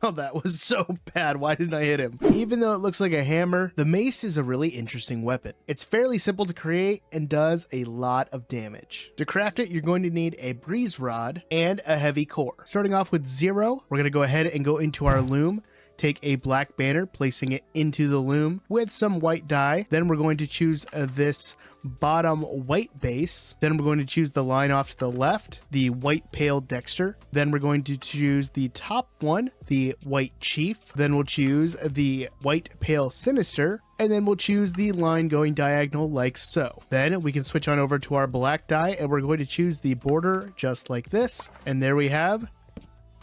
Oh, that was so bad. Why didn't I hit him? Even though it looks like a hammer, the mace is a really interesting weapon. It's fairly simple to create and does a lot of damage. To craft it, you're going to need a breeze rod and a heavy core. Starting off with 0, we're going to go ahead and go into our loom. Take a black banner, placing it into the loom with some white dye. Then we're going to choose this bottom white base. Then we're going to choose the line off to the left, the white pale dexter. Then we're going to choose the top one, the white chief. Then we'll choose the white pale sinister. And then we'll choose the line going diagonal like so. Then we can switch on over to our black dye and we're going to choose the border just like this. And there we have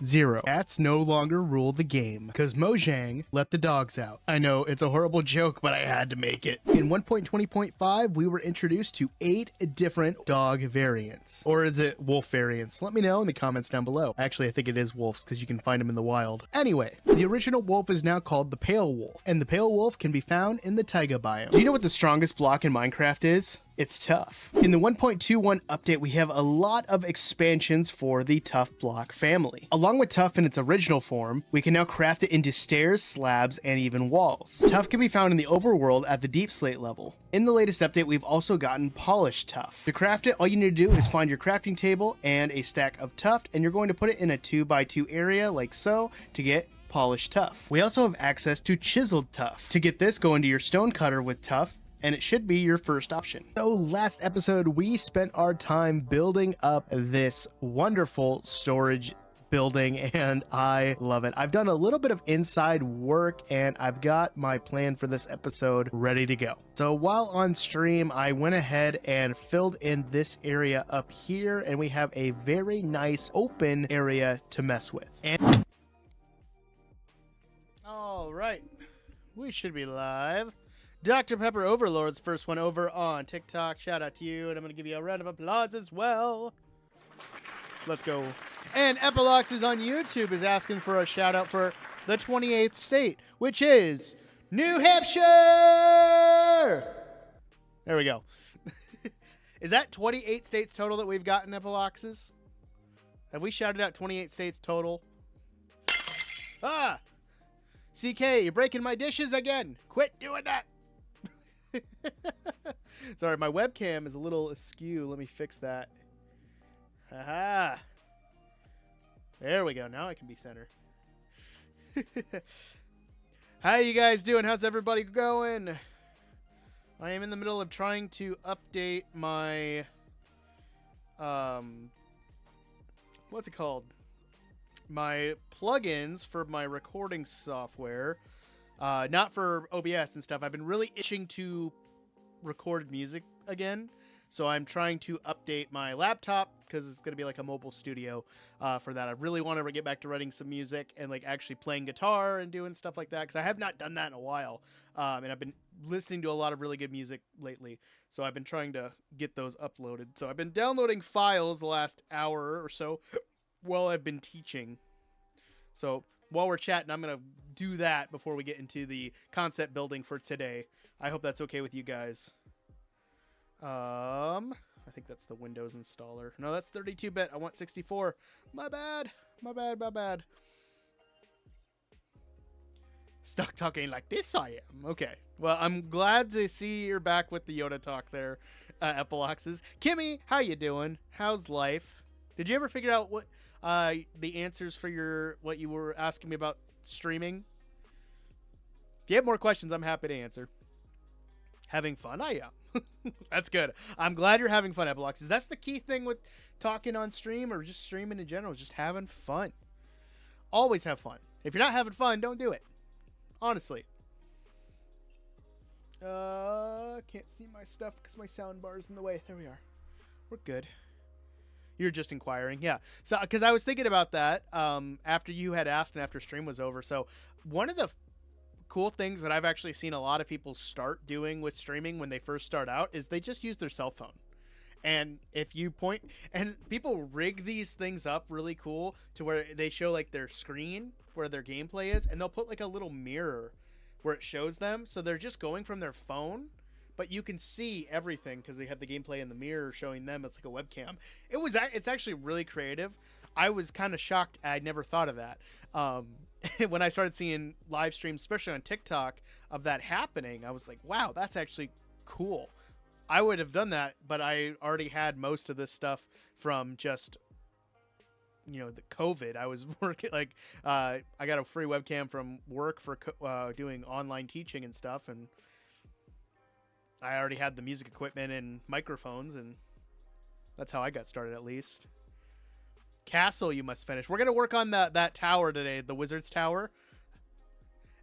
0. Cats no longer rule the game because Mojang let the dogs out. I know it's a horrible joke, but I had to make it. In 1.20.5, we were introduced to 8 different dog variants. Or is it wolf variants? Let me know in the comments down below. Actually, I think it is wolves because you can find them in the wild. Anyway, the original wolf is now called the pale wolf, and the pale wolf can be found in the taiga biome. Do you know what the strongest block in Minecraft is? It's tough. In the 1.21 update, we have a lot of expansions for the tough block family. Along with tough in its original form, we can now craft it into stairs, slabs, and even walls. Tough can be found in the overworld at the deep slate level. In the latest update, we've also gotten polished tough. To craft it, all you need to do is find your crafting table and a stack of tuft, and you're going to put it in a 2x2 area like so to get polished tough. We also have access to chiseled tough. To get this, go into your stone cutter with tough, and it should be your first option. So last episode, we spent our time building up this wonderful storage building, and I love it. I've done a little bit of inside work, and I've got my plan for this episode ready to go. So while on stream, I went ahead and filled in this area up here, and we have a very nice open area to mess with. And all right, we should be live. Dr. Pepper Overlord's first one over on TikTok. Shout out to you, and I'm going to give you a round of applause as well. Let's go. And Epilox is on YouTube is asking for a shout out for the 28th state, which is New Hampshire. There we go. Is that 28 states total that we've gotten, Epiloxes? Have we shouted out 28 states total? Ah! CK, you're breaking my dishes again. Quit doing that. Sorry, my webcam is a little askew. Let me fix that. Haha. There we go. Now I can be center. How you guys doing? How's everybody going? I am in the middle of trying to update my what's it called? My plugins for my recording software. Not for OBS and stuff. I've been really itching to record music again. So I'm trying to update my laptop because it's going to be like a mobile studio for that. I really want to get back to writing some music and like actually playing guitar and doing stuff like that because I have not done that in a while. And I've been listening to a lot of really good music lately. So I've been trying to get those uploaded. So I've been downloading files the last hour or so while I've been teaching. So while we're chatting, I'm going to do that before we get into the concept building for today. I hope that's okay with you guys. I think that's the Windows installer. No, that's 32-bit. I want 64. My bad. My bad, my bad. Stuck talking like this I am. Okay. Well, I'm glad to see you're back with the Yoda talk there, Epiloxes. Kimmy, how you doing? How's life? Did you ever figure out what the answers for what you were asking me about streaming? If you have more questions, I'm happy to answer. Having fun? I am. That's good. I'm glad you're having fun, Epiloxes. That's the key thing with talking on stream or just streaming in general, just having fun. Always have fun. If you're not having fun, don't do it. Honestly. Can't see my stuff because my sound bar is in the way. There we are. We're good. You're just inquiring. Yeah. So, because I was thinking about that after you had asked and after stream was over. So, one of the cool things that I've actually seen a lot of people start doing with streaming when they first start out is they just use their cell phone. And if you point, and people rig these things up really cool to where they show like their screen where their gameplay is, and they'll put like a little mirror where it shows them. So they're just going from their phone, but you can see everything because they have the gameplay in the mirror showing them. It's like a webcam. It's actually really creative. I was kind of shocked. I never thought of that. when I started seeing live streams, especially on TikTok, of that happening, I was like, wow, that's actually cool. I would have done that, but I already had most of this stuff from just, the COVID. I was working I got a free webcam from work for doing online teaching and stuff, and I already had the music equipment and microphones, and that's how I got started, at least. Castle, you must finish. We're gonna work on that tower today, the Wizard's Tower.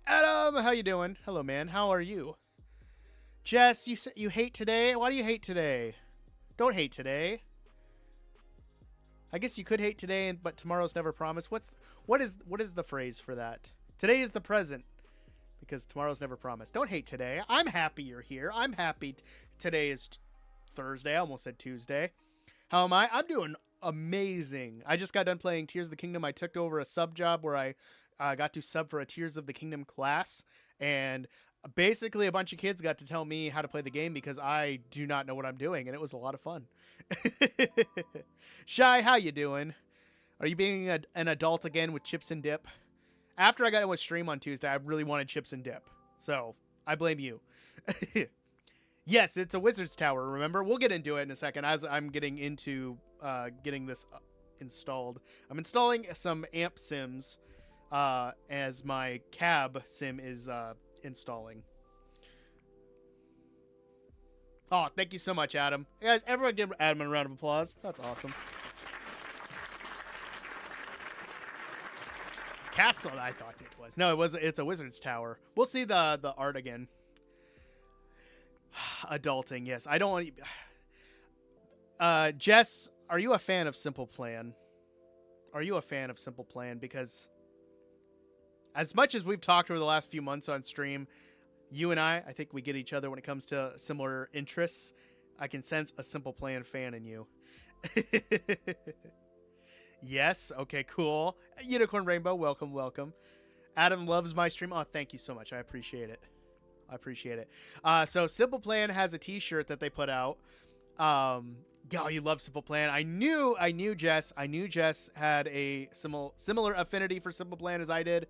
Adam, how you doing? Hello, man. How are you? Jess, you hate today? Why do you hate today? Don't hate today. I guess you could hate today, but tomorrow's never promised. What is the phrase for that? Today is the present, because tomorrow's never promised. Don't hate today. I'm happy you're here. I'm happy today is Thursday. I almost said Tuesday. How am I? I'm doing amazing. I just got done playing Tears of the Kingdom. I took over a sub job where I got to sub for a Tears of the Kingdom class, and basically a bunch of kids got to tell me how to play the game because I do not know what I'm doing, and it was a lot of fun. Shy, how you doing? Are you being an adult again with chips and dip? After I got into a stream on Tuesday, I really wanted chips and dip, so I blame you. Yes, it's a Wizard's Tower, remember? We'll get into it in a second as I'm getting into getting this installed. I'm installing some amp sims as my cab sim is installing. Oh, thank you so much, Adam. Guys, everyone give Adam a round of applause. That's awesome. Castle, I thought it was. No, it's a Wizard's Tower. We'll see the art again. Adulting, yes. I don't want to... Jess, are you a fan of Simple Plan? Are you a fan of Simple Plan? Because as much as we've talked over the last few months on stream, you and I think we get each other when it comes to similar interests. I can sense a Simple Plan fan in you. Yes, okay, cool. Unicorn Rainbow, welcome, welcome. Adam loves my stream. Oh, thank you so much. I appreciate it. So Simple Plan has a t-shirt that they put out. Oh, you love Simple Plan. I knew Jess had a similar affinity for Simple Plan as I did.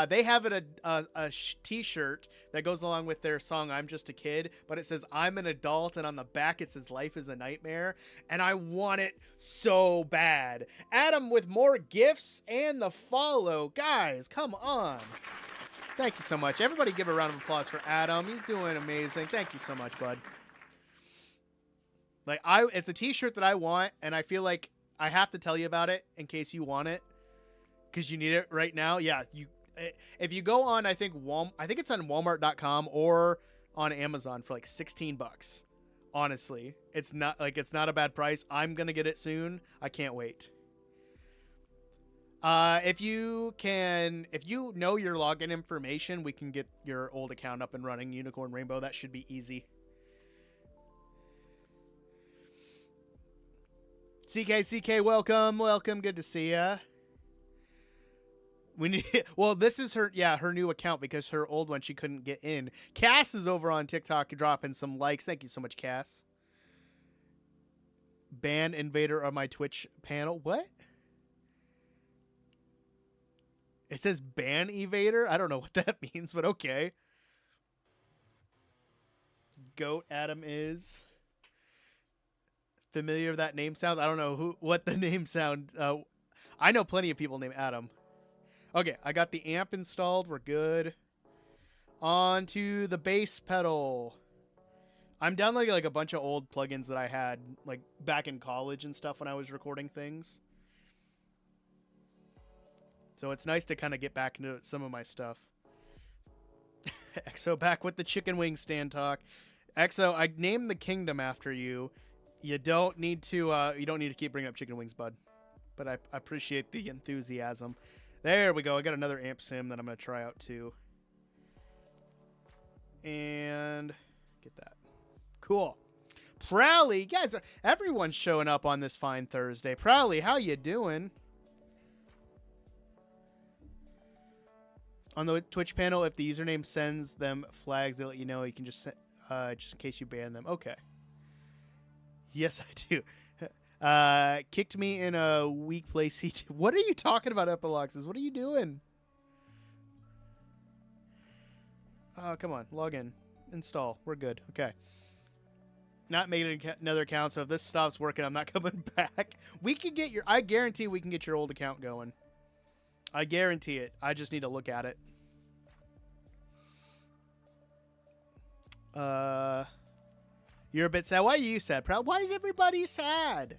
They have a t-shirt that goes along with their song I'm Just a Kid, but it says I'm an adult, and on the back it says life is a nightmare, and I want it so bad. Adam with more gifts and the follow. Guys, come on. Thank you so much. Everybody give a round of applause for Adam. He's doing amazing. Thank you so much, bud. It's a t-shirt that I want, and I feel like I have to tell you about it in case you want it, because you need it right now. Yeah, if you go on, I think it's on Walmart.com or on Amazon for like $16. Honestly, it's not a bad price. I'm gonna get it soon. I can't wait. If you know your login information, we can get your old account up and running. Unicorn Rainbow, that should be easy. CK, welcome. Good to see ya. This is her new account because her old one she couldn't get in. Cass is over on TikTok dropping some likes. Thank you so much, Cass. Ban invader on my Twitch panel. What? It says ban evader? I don't know what that means, but okay. Goat Adam is familiar with that name sounds. I don't know what the name sound. I know plenty of people named Adam. Okay, I got the amp installed. We're good. On to the bass pedal. I'm downloading like a bunch of old plugins that I had like back in college and stuff when I was recording things. So it's nice to kind of get back into some of my stuff. Exo back with the chicken wing stand talk. Exo, I named the kingdom after you. You don't need to keep bringing up chicken wings, bud. But I appreciate the enthusiasm. There we go. I got another amp sim that I'm going to try out too. And get that. Cool. Prowley, guys, everyone's showing up on this fine Thursday. Prowley, how you doing? On the Twitch panel, if the username sends them flags, they let you know. You can just send, just in case you ban them. Okay. Yes, I do. Kicked me in a weak place. What are you talking about, Epiloxes? What are you doing? Oh, come on. Log in. Install. We're good. Okay. Not making another account, so if this stops working, I'm not coming back. We can get your... I guarantee we can get your old account going. I guarantee it. I just need to look at it. You're a bit sad. Why are you sad, Proud? Why is everybody sad?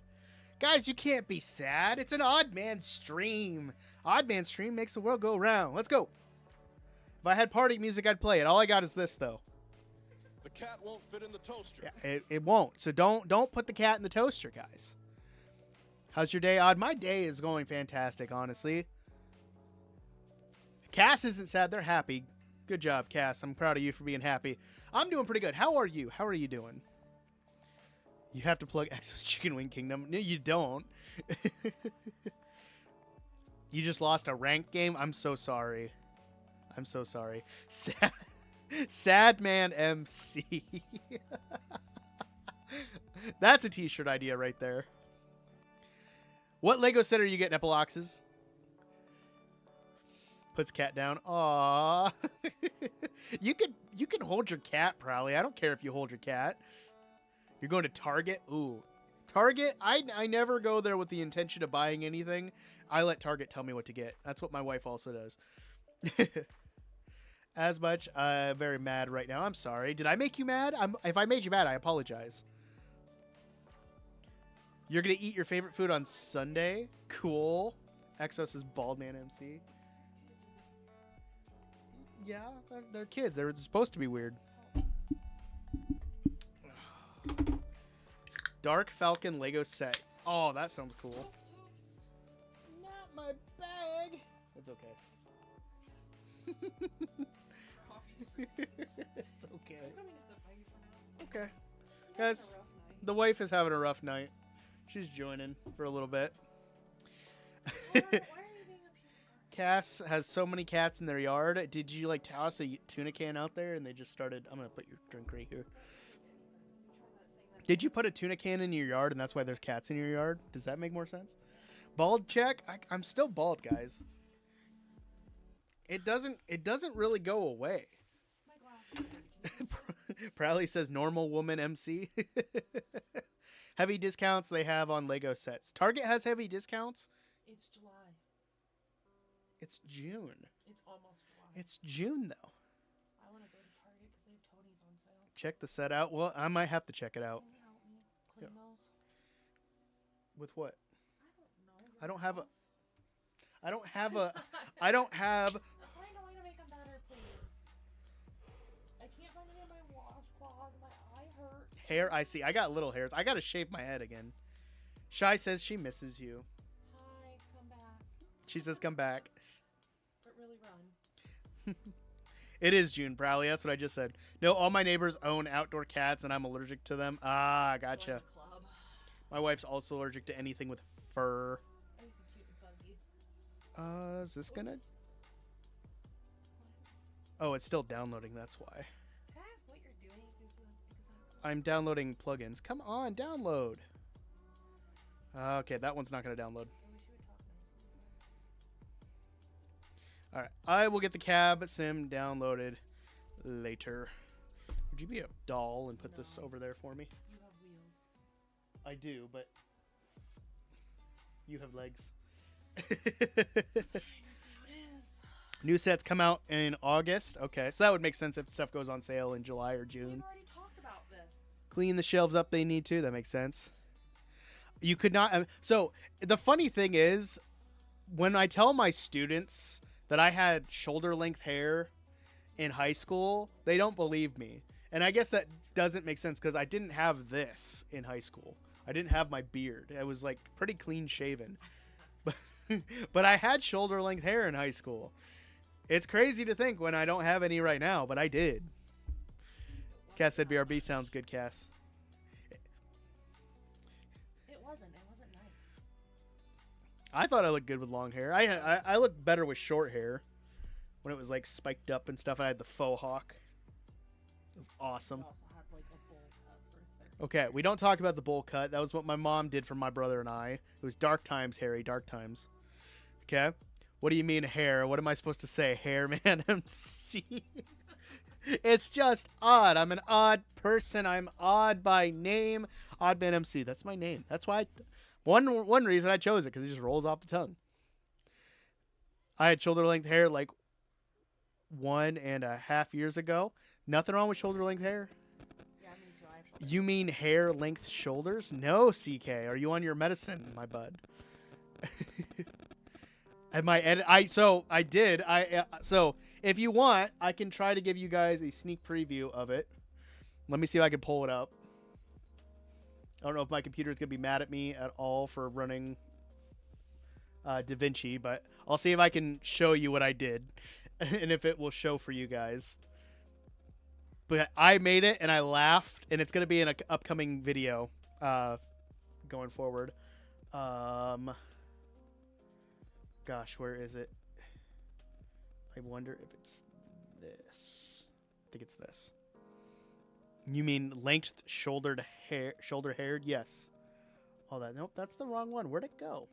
Guys, you can't be sad. It's an odd man stream. Odd man stream makes the world go round. Let's go. If I had party music, I'd play it. All I got is this, though. The cat won't fit in the toaster. Yeah, it won't. So don't put the cat in the toaster, guys. How's your day, Odd? My day is going fantastic, honestly. Cass isn't sad. They're happy. Good job, Cass. I'm proud of you for being happy. I'm doing pretty good. How are you? How are you doing? You have to plug Exo's Chicken Wing Kingdom. No, you don't. You just lost a ranked game? I'm so sorry. I'm so sorry. Sad Man MC. That's a t-shirt idea right there. What Lego set are you getting, Epiloxes? Puts cat down. Aww. You can hold your cat, Prowley. I don't care if you hold your cat. You're going to Target? Ooh. Target? I never go there with the intention of buying anything. I let Target tell me what to get. That's what my wife also does. As much. Very mad right now. I'm sorry. Did I make you mad? If I made you mad, I apologize. You're going to eat your favorite food on Sunday? Cool. Exos is Bald Man MC. Yeah, they're kids. They're supposed to be weird. Dark Falcon Lego set. Oh, that sounds cool. Not my bag. That's okay. It's okay. Okay. Guys, the wife is having a rough night. She's joining for a little bit. Cass has so many cats in their yard. Did you like toss a tuna can out there and they just started... I'm going to put your drink right here. Did you put a tuna can in your yard and that's why there's cats in your yard? Does that make more sense? Bald check? I'm still bald, guys. It doesn't really go away. Prowley says normal woman MC. Heavy discounts they have on Lego sets. Target has heavy discounts? It's July. It's June. It's almost July. It's June, though. I want to go to Target because they have Tony's on sale. Check the set out. Well, I might have to check it out. Can you help me clean those? With what? I don't know. I don't have a... I don't have... Find a way to make them better, please. I can't find any of my washcloths. My eye hurts. Hair, I see. I got little hairs. I got to shave my head again. Shy says she misses you. Hi, come back. She says come back. But really run. It is June, Prowley. That's what I just said. No, all my neighbors own outdoor cats, and I'm allergic to them. Ah, gotcha. Join the club. My wife's also allergic to anything with fur. Anything cute and fuzzy. Is this gonna... Oh, it's still downloading. That's why. Can I ask what you're doing? I'm downloading plugins. Come on, download. Okay, that one's not going to download. I wish you would talk nicely. All right, I will get the cab sim downloaded later. Would you be a doll and put this over there for me? You have wheels. I do, but you have legs. I see how it is. New sets come out in August. Okay, so that would make sense if stuff goes on sale in July or We've June. already talked about this. Clean the shelves up they need to. That makes sense. You could not... So, the funny thing is, when I tell my students that I had shoulder-length hair in high school, they don't believe me. And I guess that doesn't make sense because I didn't have this in high school. I didn't have my beard. I was, like, pretty clean-shaven. But I had shoulder-length hair in high school. It's crazy to think when I don't have any right now, but I did. Cass said BRB sounds good, Cass. It wasn't nice. I thought I looked good with long hair. I looked better with short hair. When it was like spiked up and stuff. I had the faux hawk. It was awesome. You also had like a bowl cut for their... Okay, we don't talk about the bowl cut. That was what my mom did for my brother and I. It was dark times, Harry. Dark times. Okay? What do you mean hair? What am I supposed to say? Hair man MC? It's just odd. I'm an odd person. I'm odd by name. Oddman MC. That's my name. That's why. One reason I chose it, because it just rolls off the tongue. I had shoulder length hair like 1.5 years ago. Nothing wrong with shoulder length hair. Yeah, me too. I have shoulders. You mean hair length shoulders? No, CK. Are you on your medicine, my bud? At my edit, so if you want, I can try to give you guys a sneak preview of it. Let me see if I can pull it up. I don't know if my computer is gonna be mad at me at all for running Davnici, but I'll see if I can show you what I did and if it will show for you guys. But I made it and I laughed, and it's gonna be in an upcoming video going forward. Gosh, where is it? I wonder if it's this. I think it's this. You mean length shoulder haired? Yes. All that. Nope, that's the wrong one. Where'd it go?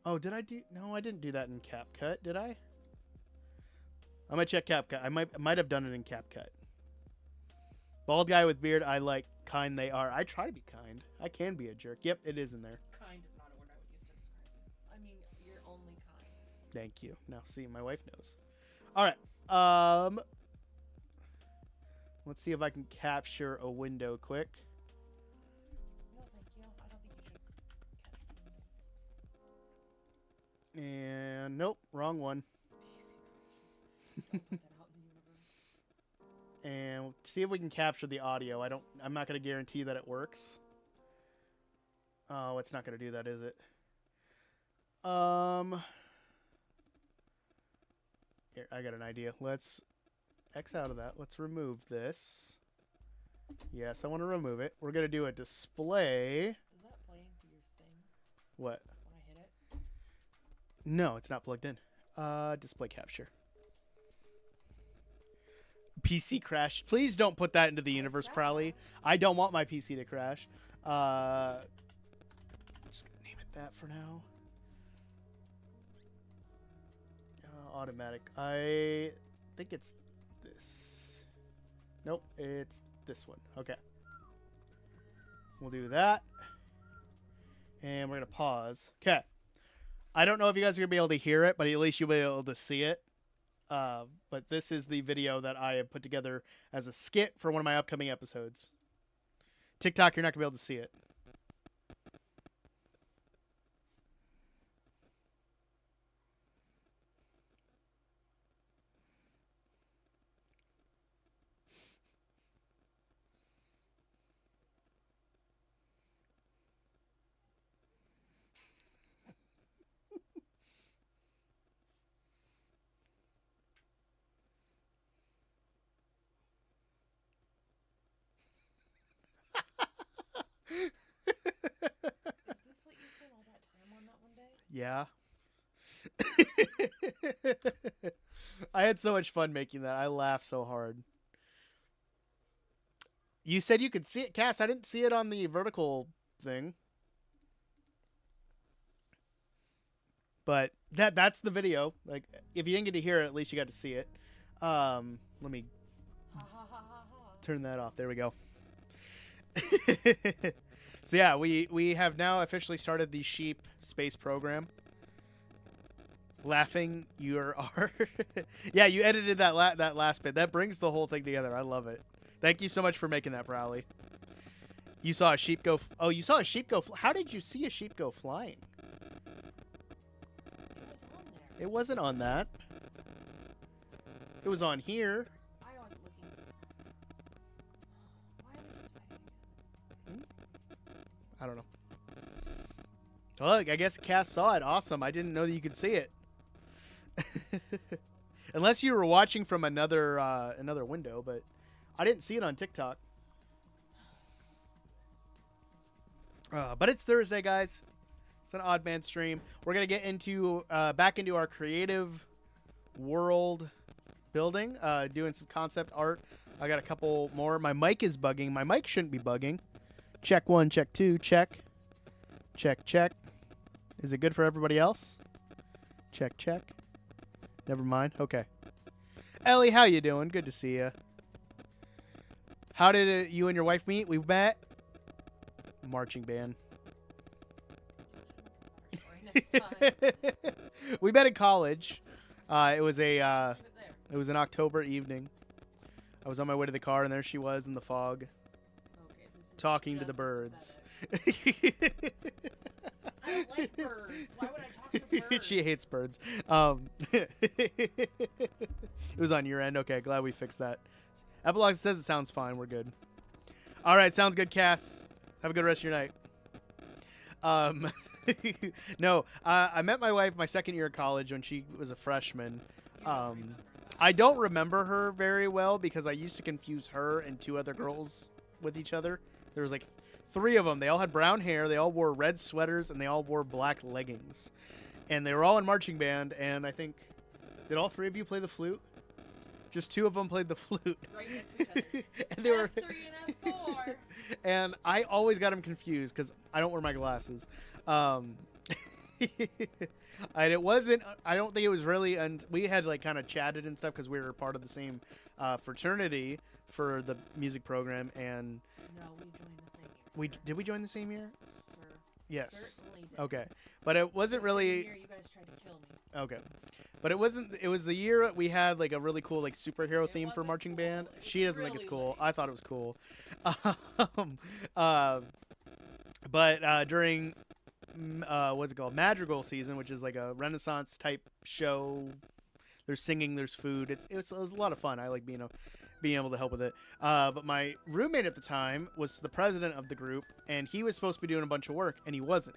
Oh, did I do? No, I didn't do that in CapCut, did I? I'm gonna check CapCut. I might have done it in CapCut. Bald guy with beard. I like kind they are. I try to be kind. I can be a jerk. Yep, it is in there. Kind is not a word I would use to describe you. I mean, you're only kind. Thank you. Now, see, my wife knows. All right. Let's see if I can capture a window quick. No, thank you. I don't think you should catch windows. And nope, wrong one. Don't put that out in the universe. And we'll see if we can capture the audio. I'm not going to guarantee that it works. Oh, it's not going to do that, is it? Here, I got an idea. Let's X out of that. Let's remove this. Yes, I want to remove it. We're going to do a display. Is that playing for your thing What? when I hit it? No, it's not plugged in. Display capture. PC crashed. Please don't put that into the universe, Prowley. I don't want my PC to crash. Just gonna name it that for now. Automatic. I think it's this. Nope, it's this one. Okay. We'll do that. And we're gonna pause. Okay. I don't know if you guys are gonna be able to hear it, but at least you'll be able to see it. But this is the video that I have put together as a skit for one of my upcoming episodes. TikTok, you're not gonna be able to see it. Is this what you spent all that time on that one day? Yeah. I had so much fun making that. I laughed so hard. You said you could see it, Cass. I didn't see it on the vertical thing. But that's the video. Like, if you didn't get to hear it, at least you got to see it. Let me Ha ha ha ha ha. turn that off. There we go. So yeah, we have now officially started the sheep space program. Laughing, you are. Yeah, you edited that last bit. That brings the whole thing together. I love it. Thank you so much for making that, Prowley. You saw a sheep go. Oh, you saw a sheep go. How did you see a sheep go flying? It was on there. It wasn't on that. It was on here. I wasn't looking. Why are we fighting? I don't know. Look, I guess Cass saw it. Awesome. I didn't know that you could see it. Unless you were watching from another window, but I didn't see it on TikTok. But it's Thursday, guys. It's an odd man stream. We're gonna get into back into our creative world building, doing some concept art. I got a couple more. My mic is bugging. My mic shouldn't be bugging. Check 1, check 2, check. Check, check. Is it good for everybody else? Check, check. Never mind. Okay. Ellie, how you doing? Good to see you. How did you and your wife meet? We met marching band. Next time. We met in college. It was Leave it there. an October evening. I was on my way to the car, and there she was in the fog, Okay, this is talking to just the as birds. pathetic. I don't like birds. Why would I talk to birds? She hates birds. It was on your end. Okay, glad we fixed that. Epilogue says it sounds fine. We're good. All right, sounds good, Cass. Have a good rest of your night. No, I met my wife my second year of college when she was a freshman. You don't remember that. I don't remember her very well because I used to confuse her and two other girls with each other. There was like 3 of them. They all had brown hair. They all wore red sweaters, and they all wore black leggings. And they were all in marching band, and I think... Did all 3 of you play the flute? Just 2 of them played the flute. Right next to each other. And they were... F3 and F4. And I always got them confused because I don't wear my glasses. And it wasn't... I don't think it was really... And we had like kind of chatted and stuff because we were part of the same fraternity for the music program, and... No, we joined the same year. Did we join the same year? Sir. Yes. Certainly did. Okay. But it wasn't The same really year you guys tried to kill me. okay. But it wasn't it was the year we had like a really cool like superhero It theme for wasn't marching cool. band. It was She doesn't think it's really cool. lame. I thought it was cool. But during what's it called? Madrigal season, which is like a Renaissance type show. There's singing, there's food. It was a lot of fun. I like being able to help with it. But my roommate at the time was the president of the group, and he was supposed to be doing a bunch of work, and he wasn't.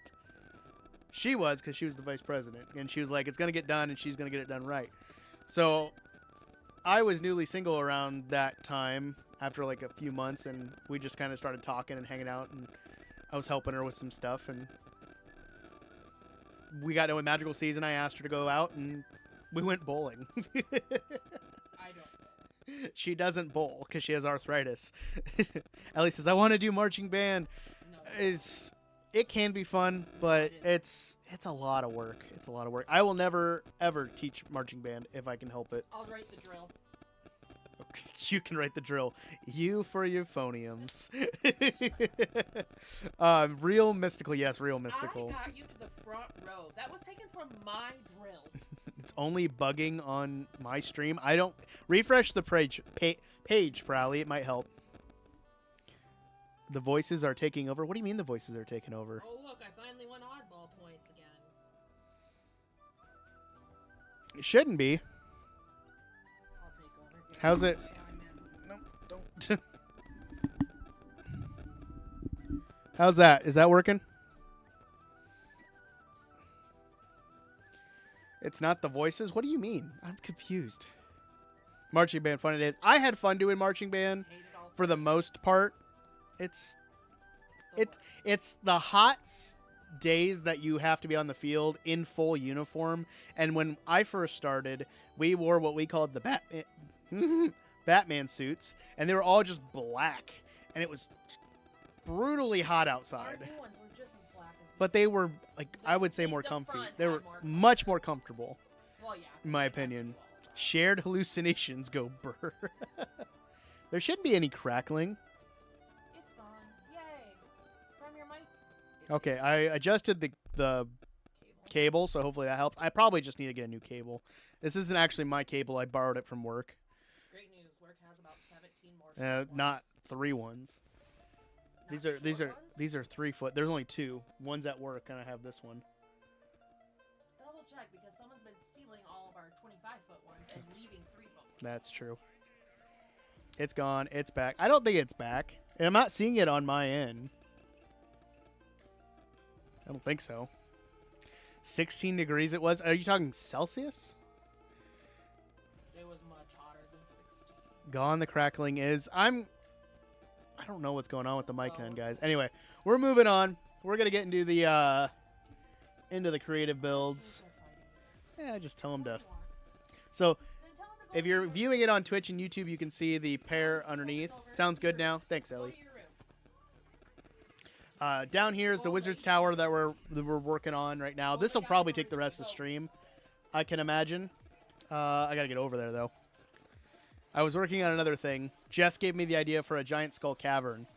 She was, because she was the vice president, and she was like, it's going to get done, and she's going to get it done right. So I was newly single around that time after like a few months, and we just kind of started talking and hanging out, and I was helping her with some stuff, and we got into magical season. I asked her to go out, and we went bowling. I don't know. She doesn't bowl because she has arthritis. Ellie says, I want to do marching band. No. It can be fun, but It it's a lot of work. It's a lot of work. I will never, ever teach marching band if I can help it. I'll write the drill. You can write the drill. U for euphoniums. Real mystical. Yes, real mystical. I got you to the front row. That was taken from my drill. It's only bugging on my stream. I don't... Refresh the page, Prowley. It might help. The voices are taking over. What do you mean the voices are taking over? Oh, look, I finally won oddball points again. It shouldn't be. I'll take over. Here. How's it? Yeah, I'm in. No, don't. How's that? Is that working? It's not the voices? What do you mean? I'm confused. Marching band, fun it is. I had fun doing marching band Hate it all for the most part. It's the worst. it's the days that you have to be on the field in full uniform. And when I first started, we wore what we called the Batman suits, and they were all just black, and it was brutally hot Our outside. new ones were just as black as But they were, like, I would say more The comfy. front They had were more comfort. much more comfortable, Well, yeah. in my they have to opinion. do all of that. Shared hallucinations go burr. There shouldn't be any crackling. It's gone. Yay. From your mic. Okay, I adjusted the cable, so hopefully that helps. I probably just need to get a new cable. This isn't actually my cable. I borrowed it from work. Great news. Work has about 17 more. short Not ones. 3 ones. Not short ones? These are 3 foot. There's only 2. One's at work, and I have this one. Double check because someone's been stealing all of our 25-foot ones and leaving 3-foot ones. That's true. It's gone. It's back. I don't think it's back. And I'm not seeing it on my end. I don't think so. 16 degrees it was. Are you talking Celsius? It was much hotter than 16. Gone the crackling is. I don't know what's going on with the mic then, guys. Anyway, we're moving on. We're going to get into the creative builds. Yeah, just tell them to. So, if you're viewing it on Twitch and YouTube, you can see the pair underneath. Sounds good now. Thanks, Ellie. Down here is the Wizard's Tower that we're working on right now. This will probably take the rest of the stream, I can imagine. I gotta get over there though. I was working on another thing. Jess gave me the idea for a giant skull cavern,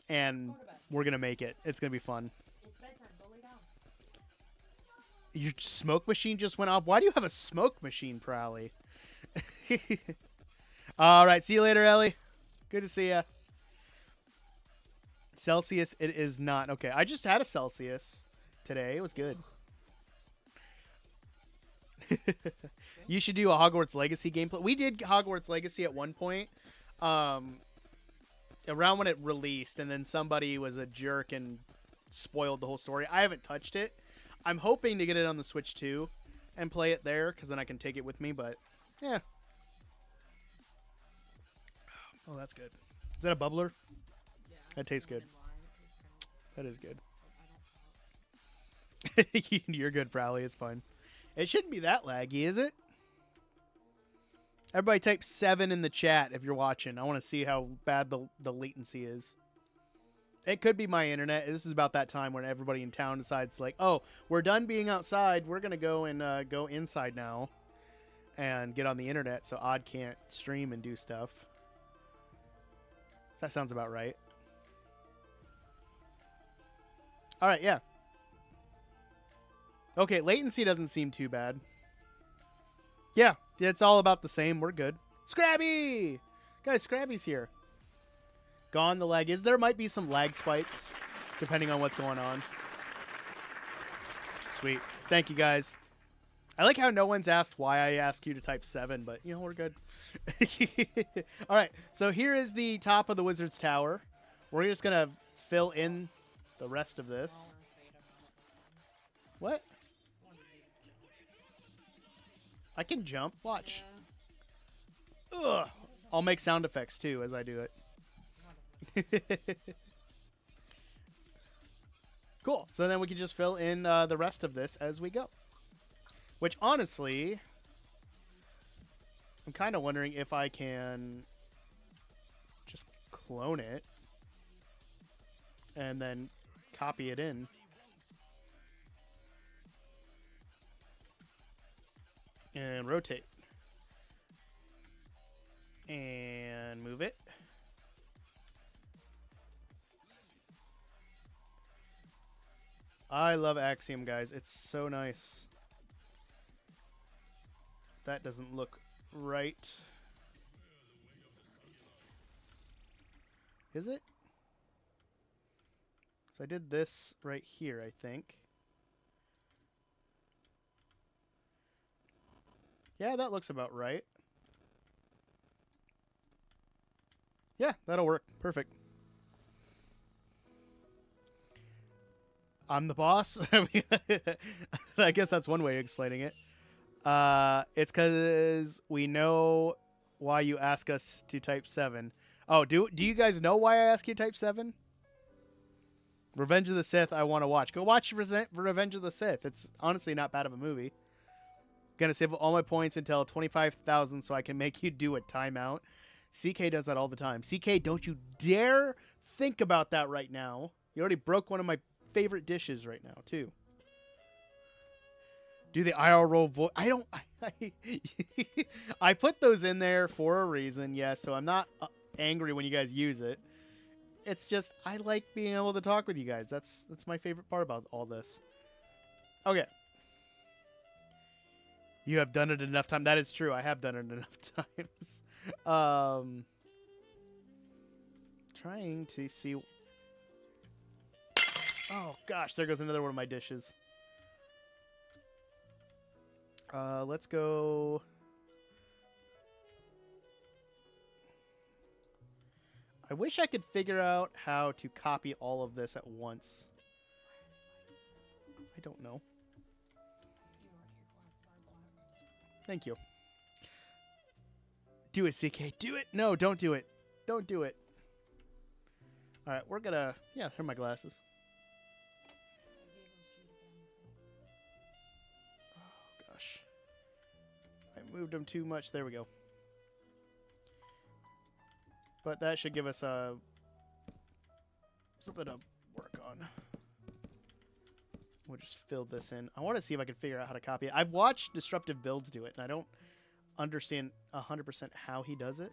and Go to bed. we're gonna make it. It's gonna be fun. It's bedtime. Go lay down. Your smoke machine just went off. Why do you have a smoke machine, Prowley? All right, see you later, Ellie. Good to see ya. Celsius, it is not. Okay, I just had a Celsius today. It was good. You should do a Hogwarts Legacy gameplay. We did Hogwarts Legacy at one point, around when it released, and then somebody was a jerk and spoiled the whole story. I haven't touched it. I'm hoping to get it on the Switch too and play it there, because then I can take it with me, but yeah. Oh, that's good. Is that a bubbler? Yeah. That tastes good. It tastes That is good. I don't know. You're good, Prowley. It's fine. It shouldn't be that laggy, is it? Everybody type 7 in the chat if you're watching. I want to see how bad the latency is. It could be my internet. This is about that time when everybody in town decides, like, oh, we're done being outside. We're going to go and go inside now and get on the internet so Odd can't stream and do stuff. That sounds about right. All right, yeah. Okay, latency doesn't seem too bad. Yeah, it's all about the same. We're good. Scrabby! Guys, Scrabby's here. Gone the lag is. There might be some lag spikes, depending on what's going on. Sweet. Thank you, guys. I like how no one's asked why I asked you to type 7, but, you know, we're good. All right, so here is the top of the Wizard's Tower. We're just going to fill in the rest of this. What? I can jump. Watch. Ugh. I'll make sound effects, too, as I do it. Cool. So then we can just fill in the rest of this as we go. Which, honestly, I'm kind of wondering if I can just clone it and then copy it in. And rotate. And move it. I love Axiom, guys. It's so nice. That doesn't look right. Is it? So I did this right here, I think. Yeah, that looks about right. Yeah, that'll work. Perfect. I'm the boss? I guess that's one way of explaining it. It's because we know why you ask us to type 7. Oh, do you guys know why I ask you to type 7? Revenge of the Sith, I want to watch. Go watch Revenge of the Sith. It's honestly not bad of a movie. Gonna save all my points until 25,000 so I can make you do a timeout. CK does that all the time. CK, don't you dare think about that right now. You already broke one of my favorite dishes right now, too. Do the IR roll voice. I put those in there for a reason, yes, so I'm not angry when you guys use it. It's just, I like being able to talk with you guys. That's my favorite part about all this. Okay. You have done it enough time. That is true. I have done it enough times. Trying to see. Oh, gosh. There goes another one of my dishes. Let's go. I wish I could figure out how to copy all of this at once. I don't know. Thank you. Do it, CK. Do it. No, don't do it. Don't do it. All right, we're gonna. Yeah, here are my glasses. Oh gosh, I moved them too much. There we go. But that should give us something to work on. We'll just fill this in. I want to see if I can figure out how to copy it. I've watched Disruptive Builds do it, and I don't understand 100% how he does it.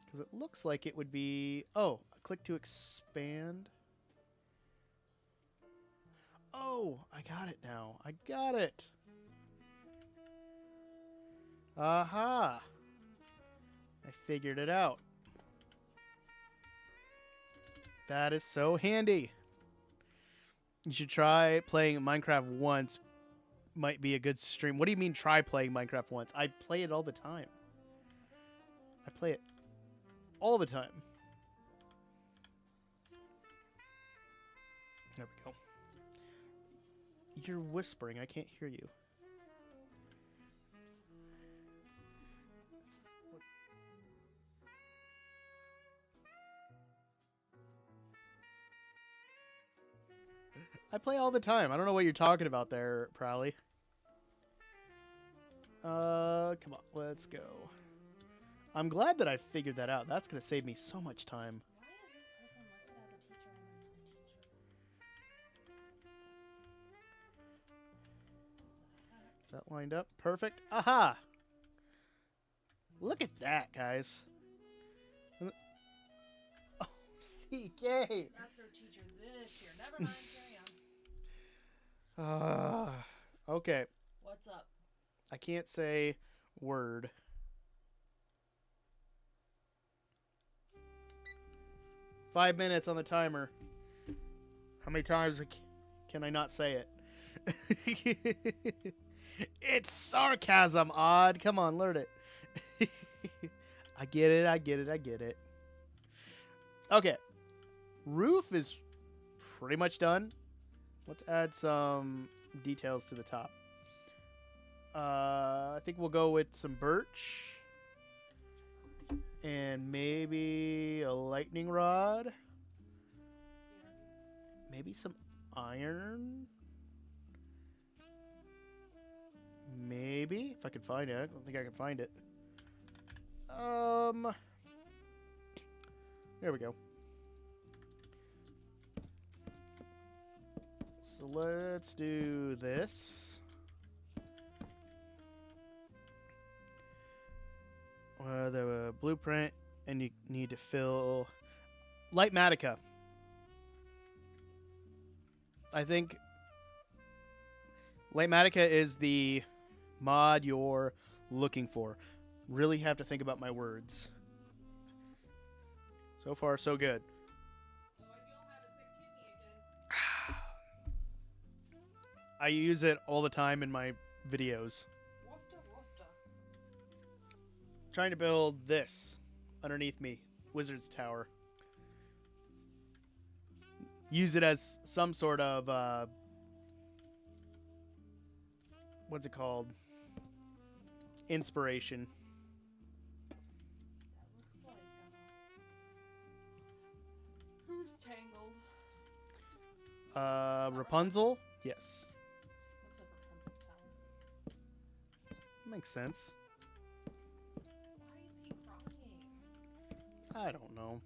Because it looks like it would be... Oh, click to expand. Oh, I got it now. I got it. Aha. I figured it out. That is so handy. You should try playing Minecraft once. Might be a good stream. What do you mean try playing Minecraft once? I play it all the time. I play it all the time. There we go. You're whispering. I can't hear you. I play all the time. I don't know what you're talking about there, Prowley. Come on. Let's go. I'm glad that I figured that out. That's going to save me so much time. Why is this person listed as a teacher and I'm not a teacher? Is that lined up? Perfect. Aha! Look at that, guys. Oh, CK! That's their teacher this year. Never mind, carry on. Okay. What's up? I can't say word. Five minutes on the timer. How many times can I not say it? It's sarcasm, Odd. Come on, learn it. I get it, I get it, I get it. Okay. Roof is pretty much done. Let's add some details to the top. I think we'll go with some birch. And maybe a lightning rod. Maybe some iron. Maybe, if I can find it. I don't think I can find it. There we go. So let's do this. The blueprint, and you need to fill light matica. I think light matica is the mod you're looking for. Really have to think about my words. So far, so good. Otherwise you'll have a sick kidney again. I use it all the time in my videos. Woofta woofta. Trying to build this underneath me, Wizard's Tower. Use it as some sort of what's it called? Inspiration. That looks like who's tangled? Rapunzel? Yes. Looks like Rapunzel's tower. Makes sense. Why is he crying? I don't know.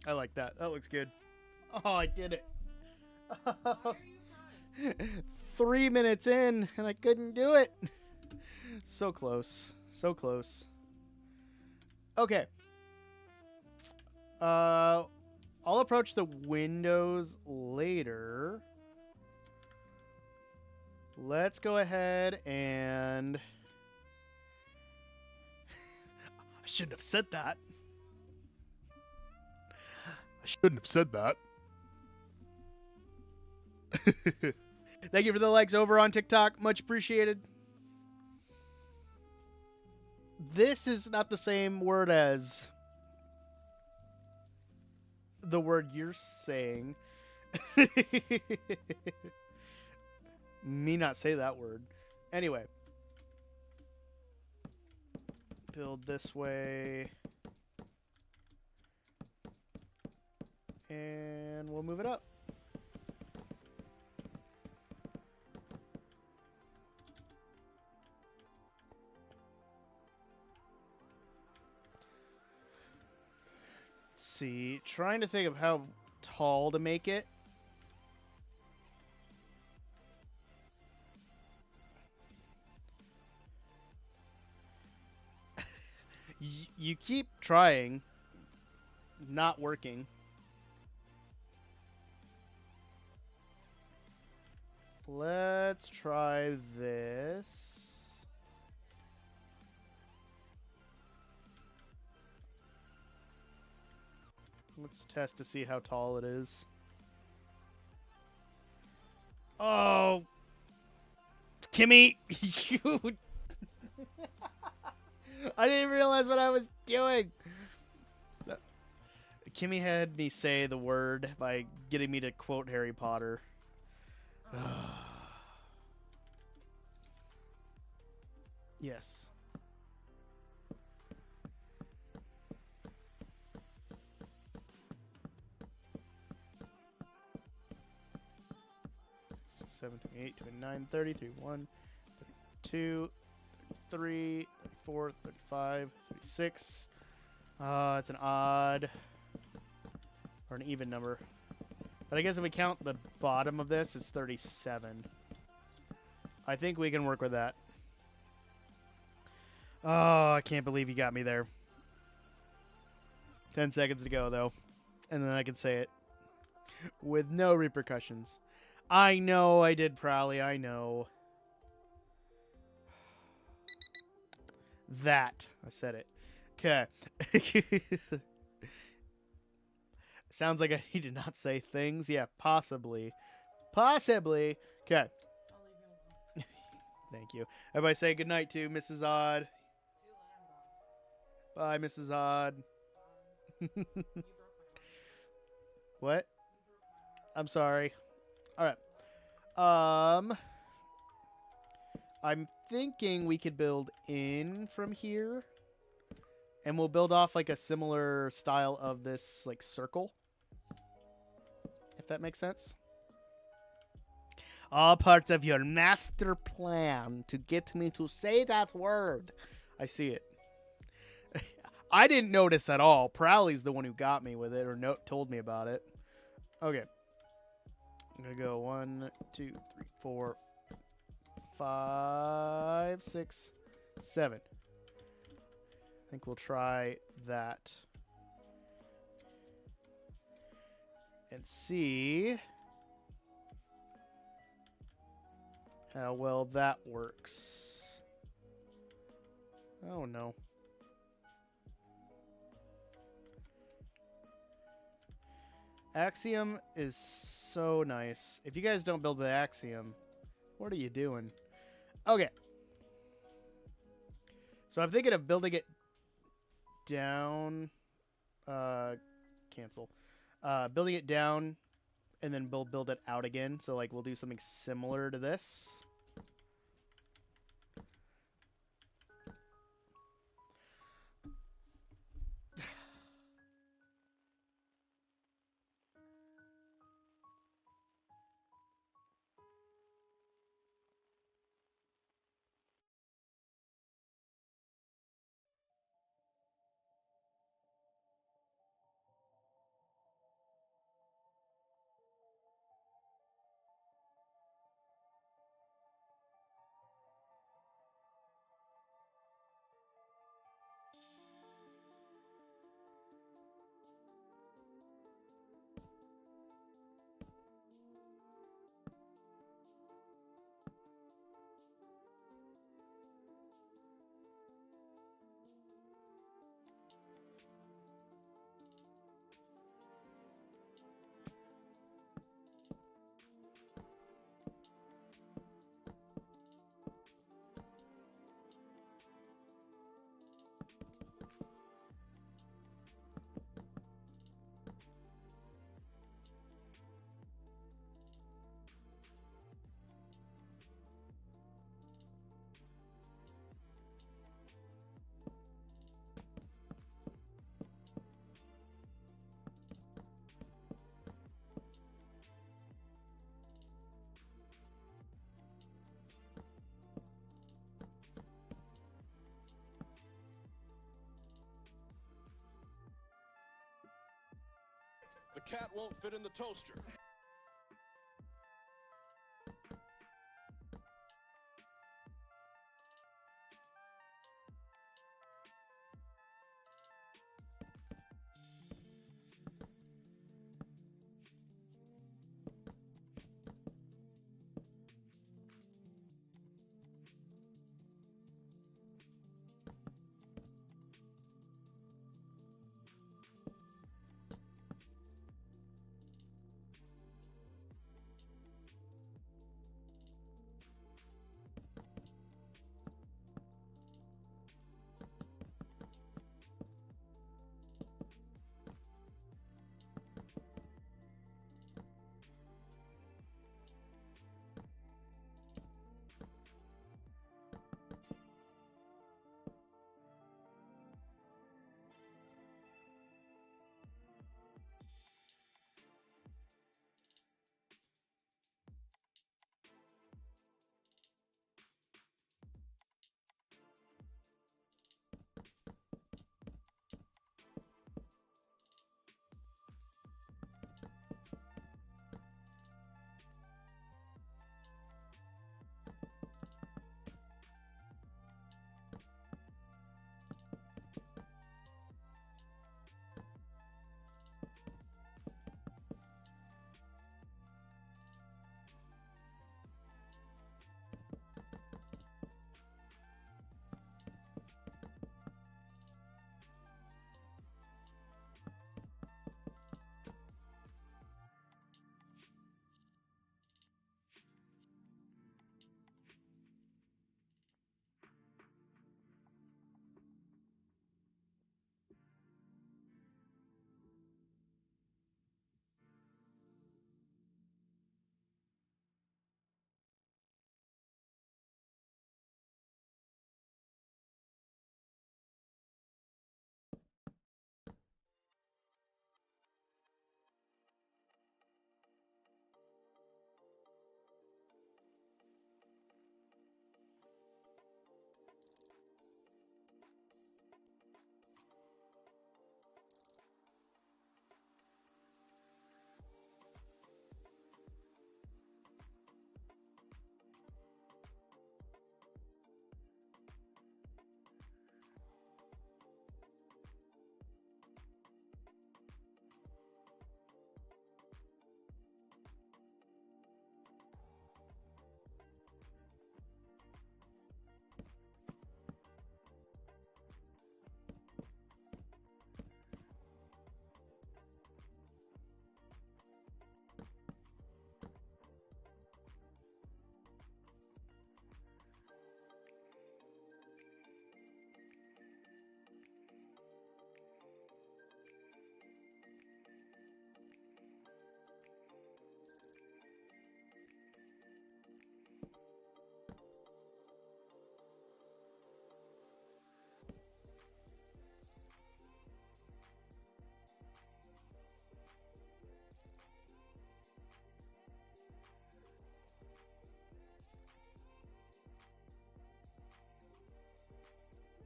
I like that. That looks good. Oh, I did it. Why are you crying? 3 minutes in, and I couldn't do it. So close. So close. Okay. I'll approach the windows later. Let's go ahead and... I shouldn't have said that. I shouldn't have said that. Thank you for the likes over on TikTok. Much appreciated. This is not the same word as the word you're saying. Me not say that word. Anyway. Build this way. And we'll move it up. see. Trying to think of how tall to make it. You keep trying. Not working. Let's try this. Let's test to see how tall it is. Oh, Kimmy, you. I didn't realize what I was doing. Kimmy had me say the word by getting me to quote Harry Potter. Yes. Seven, 28, 29, 30, 31, 32, 33, 34, 35, 36. It's an odd or an even number. But I guess if we count the bottom of this, it's 37. I think we can work with that. Oh, I can't believe you got me there. 10 seconds to go, though. And then I can say it. With no repercussions. I know I did Prowly, I know. That. I said it. Okay. Sounds like I need to not say things. Yeah, possibly. Possibly. Okay. I'll leave you alone. Thank you. Everybody say goodnight to Mrs. Odd. See you later, Bob. Bye, Mrs. Odd. You broke my heart. What? You broke my heart. I'm sorry. All right. I'm thinking we could build in from here. And we'll build off like a similar style of this like circle. If that makes sense. All parts of your master plan to get me to say that word. I see it. I didn't notice at all. Prowly's the one who got me with it or told me about it. Okay. I'm going to go 1, 2, 3, 4, 5, 6, 7. I think we'll try that. And see how well that works. Oh no. Axiom is so nice. If you guys don't build the Axiom, what are you doing? Okay. So I'm thinking of building it down. Cancel. Building it down and then build it out again. So like we'll do something similar to this. cat won't fit in the toaster.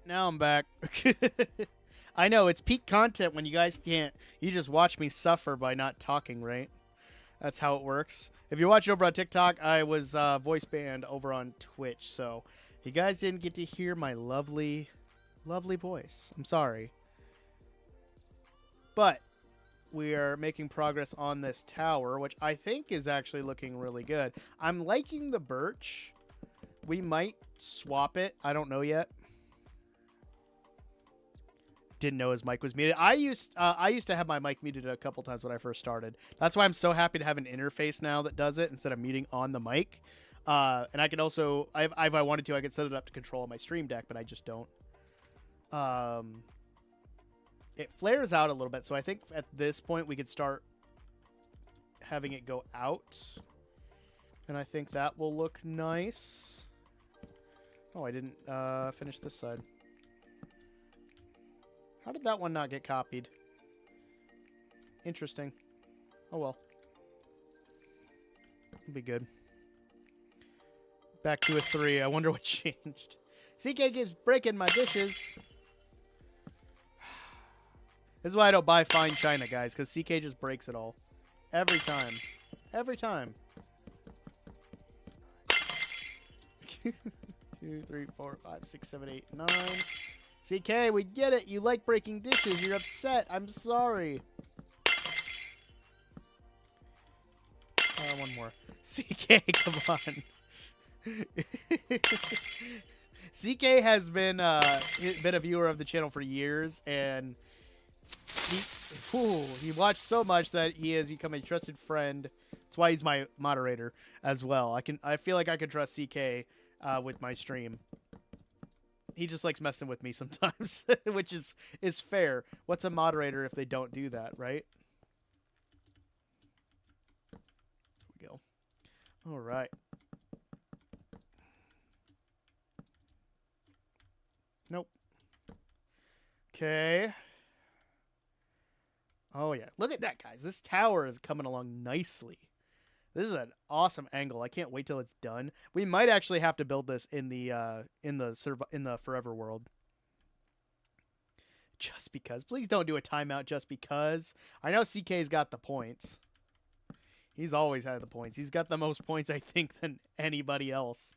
Now I'm back. I know, it's peak content when you guys can't. You just watch me suffer by not talking, right? That's how it works. If you're watching over on TikTok, I was voice banned over on Twitch, so you guys didn't get to hear my lovely, lovely voice. I'm sorry. But we are making progress on this tower, which I think is actually looking really good. I'm liking the birch. We might swap it. I don't know yet. Didn't know his mic was muted. I used to have my mic muted a couple times when I first started. That's why I'm so happy to have an interface now that does it instead of muting on the mic. And I can also, if I wanted to, I could set it up to control my stream deck, but I just don't. It flares out a little bit, so I think at this point we could start having it go out. And I think that will look nice. Oh, I didn't finish this side. How did that one not get copied? Interesting. Oh well. It'll be good. Back to a 3. I wonder what changed. CK keeps breaking my dishes. This is why I don't buy fine china, guys, because CK just breaks it all. Every time. Every time. 2, 3, 4, 5, 6, 7, 8, 9. CK, we get it. You like breaking dishes. You're upset. I'm sorry. One more. CK, come on. CK has been a viewer of the channel for years, and he watched so much that he has become a trusted friend. That's why he's my moderator as well. I feel like I can trust CK with my stream. He just likes messing with me sometimes, which is fair. What's a moderator if they don't do that, right? Here we go. All right. Nope. Okay. Oh, yeah. Look at that, guys. This tower is coming along nicely. This is an awesome angle. I can't wait till it's done. We might actually have to build this in the forever world. Just because. Please don't do a timeout just because. I know CK's got the points. He's always had the points. He's got the most points, I think, than anybody else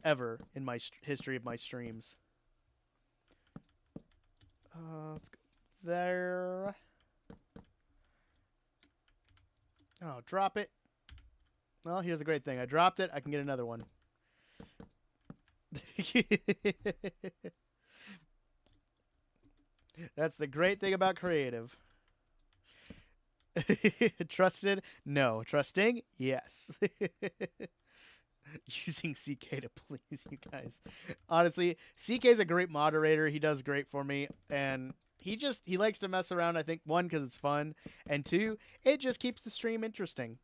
ever in my history of my streams. Let's go there. Oh, drop it. Well, here's a great thing. I dropped it. I can get another one. That's the great thing about creative. Trusted? No. Trusting? Yes. Using CK to please you guys. Honestly, CK is a great moderator. He does great for me, and he likes to mess around. I think 1, because it's fun, and 2, it just keeps the stream interesting.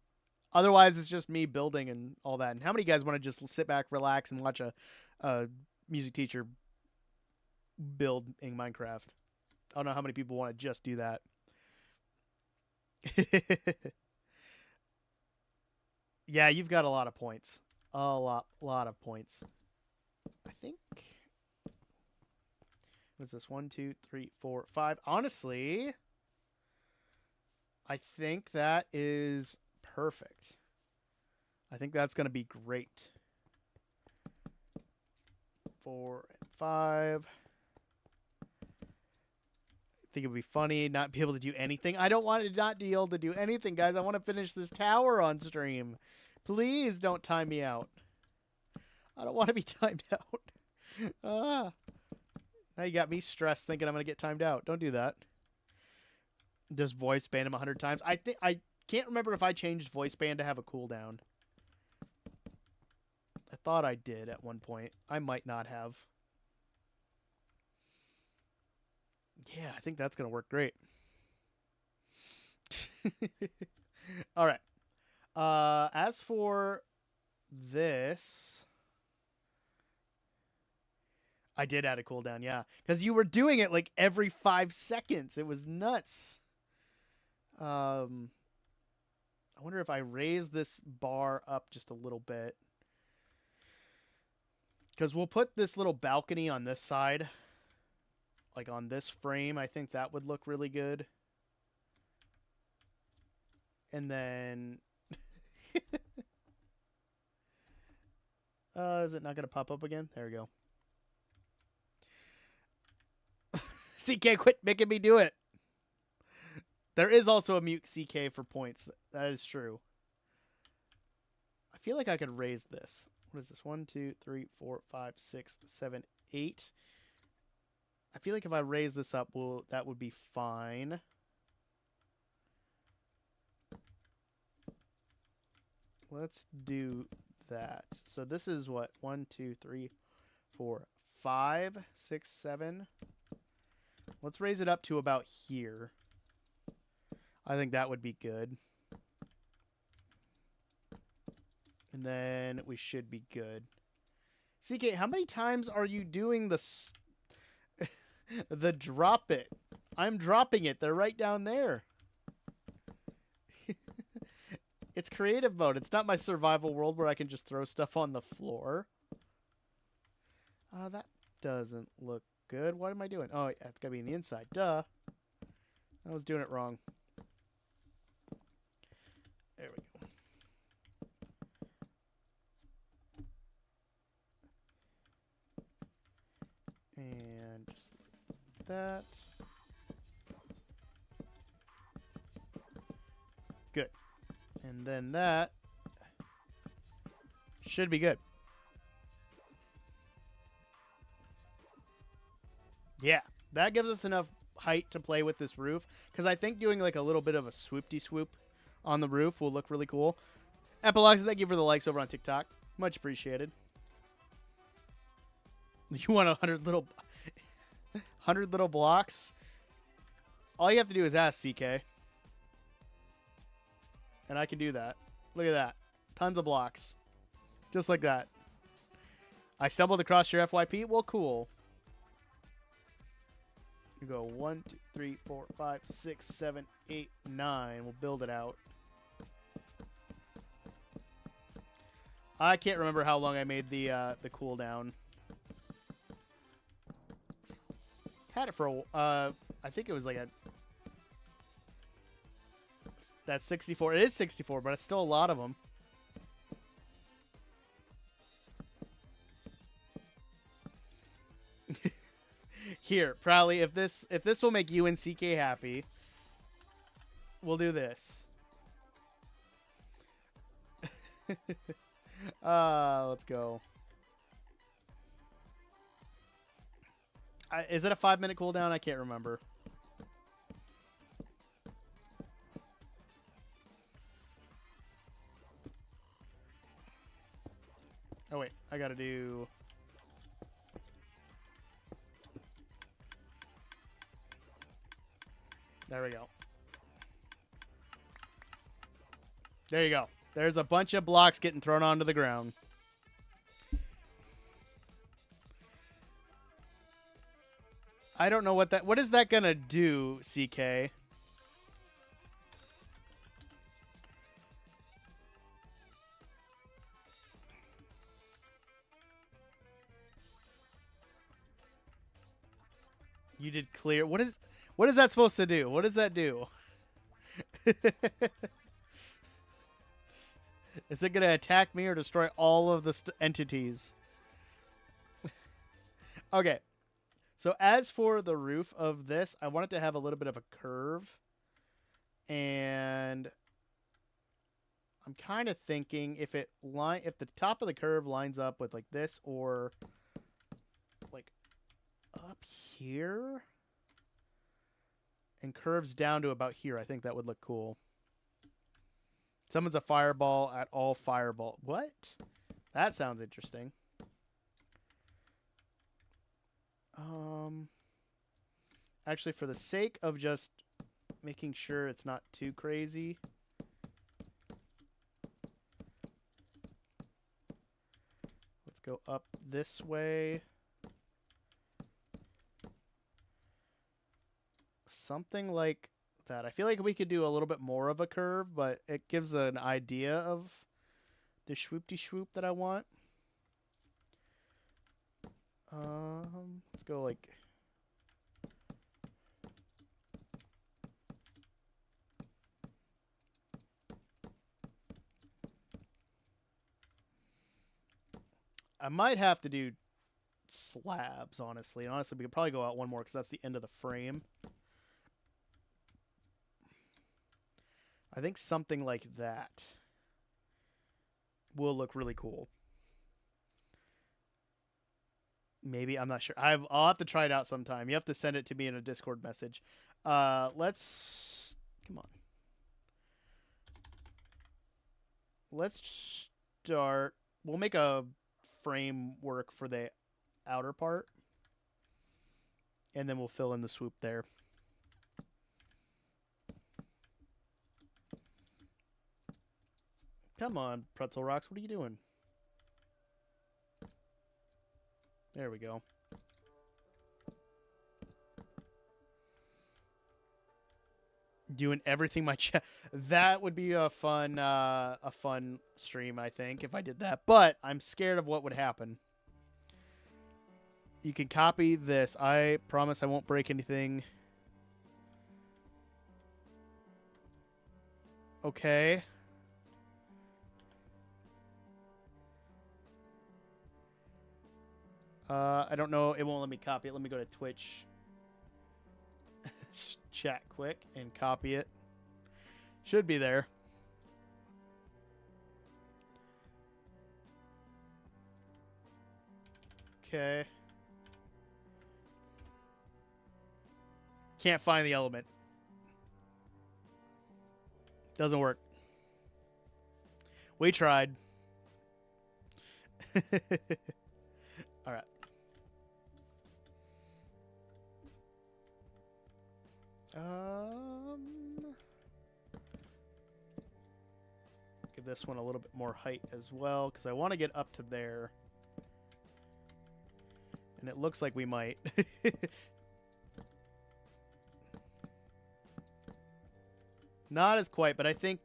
Otherwise, it's just me building and all that. And how many guys want to just sit back, relax, and watch a music teacher build in Minecraft? I don't know how many people want to just do that. Yeah, you've got a lot of points. A lot of points. I think. What's this? 1, 2, 3, 4, 5. Honestly, I think that is perfect. I think that's going to be great. 4 and 5. I think it would be funny not be able to do anything. I don't want to not be able to do anything, guys. I want to finish this tower on stream. Please don't time me out. I don't want to be timed out. Now you got me stressed thinking I'm going to get timed out. Don't do that. Just voice ban him 100 times. I can't remember if I changed voice ban to have a cooldown. I thought I did at one point. I might not have. Yeah, I think that's going to work great. All right. As for this, I did add a cooldown, yeah. Because you were doing it like every 5 seconds. It was nuts. I wonder if I raise this bar up just a little bit. Because we'll put this little balcony on this side. Like on this frame, I think that would look really good. And then... is it not going to pop up again? There we go. CK, quit making me do it. There is also a mute CK for points. That is true. I feel like I could raise this. What is this? 1, 2, 3, 4, 5, 6, 7, 8. I feel like if I raise this up, that would be fine. Let's do that. So this is what? 1, 2, 3, 4, 5, 6, 7. Let's raise it up to about here. I think that would be good. And then we should be good. CK, how many times are you doing the drop it? I'm dropping it. They're right down there. It's creative mode. It's not my survival world where I can just throw stuff on the floor. That doesn't look good. What am I doing? Oh, yeah, it's got to be in the inside. Duh. I was doing it wrong. There we go. And just like that. Good. And then that should be good. Yeah, that gives us enough height to play with this roof, because I think doing like a little bit of a swoop on the roof will look really cool. Epilogues, thank you for the likes over on TikTok. Much appreciated. You want 100 little blocks? All you have to do is ask, CK. And I can do that. Look at that. Tons of blocks. Just like that. I stumbled across your FYP? Well, cool. You go 1, 2, 3, 4, 5, 6, 7, 8, 9. We'll build it out. I can't remember how long I made the cooldown. Had it for a I think it was like a. That's 64. It is 64, but it's still a lot of them. Here, Prowley, if this will make you and CK happy, we'll do this. Let's go. Is it a 5-minute cooldown? I can't remember. Oh, wait. I gotta do... There we go. There you go. There's a bunch of blocks getting thrown onto the ground. I don't know what that... What is that gonna do, CK? You did clear. What is that supposed to do? What does that do? Is it going to attack me or destroy all of the entities? Okay. So as for the roof of this, I want it to have a little bit of a curve. And I'm kind of thinking if the top of the curve lines up with like this or like up here and curves down to about here, I think that would look cool. Someone's a fireball at all fireball. What? That sounds interesting. Actually, for the sake of just making sure it's not too crazy, let's go up this way. Something like that. I feel like we could do a little bit more of a curve, but it gives an idea of the swoop-de-swoop that I want. Let's go like... I might have to do slabs, honestly. And honestly, we could probably go out one more because that's the end of the frame. I think something like that will look really cool. Maybe, I'm not sure. I'll have to try it out sometime. You have to send it to me in a Discord message. Let's... Come on. Let's start... We'll make a framework for the outer part. And then we'll fill in the swoop there. Come on, Pretzel Rocks. What are you doing? There we go. Doing everything my chat. That would be a fun stream, I think, if I did that. But I'm scared of what would happen. You can copy this. I promise I won't break anything. Okay. I don't know. It won't let me copy it. Let me go to Twitch. Chat quick and copy it. Should be there. Okay. Can't find the element. Doesn't work. We tried. All right. Give this one a little bit more height as well, because I want to get up to there. And it looks like we might. Not as quite, but I think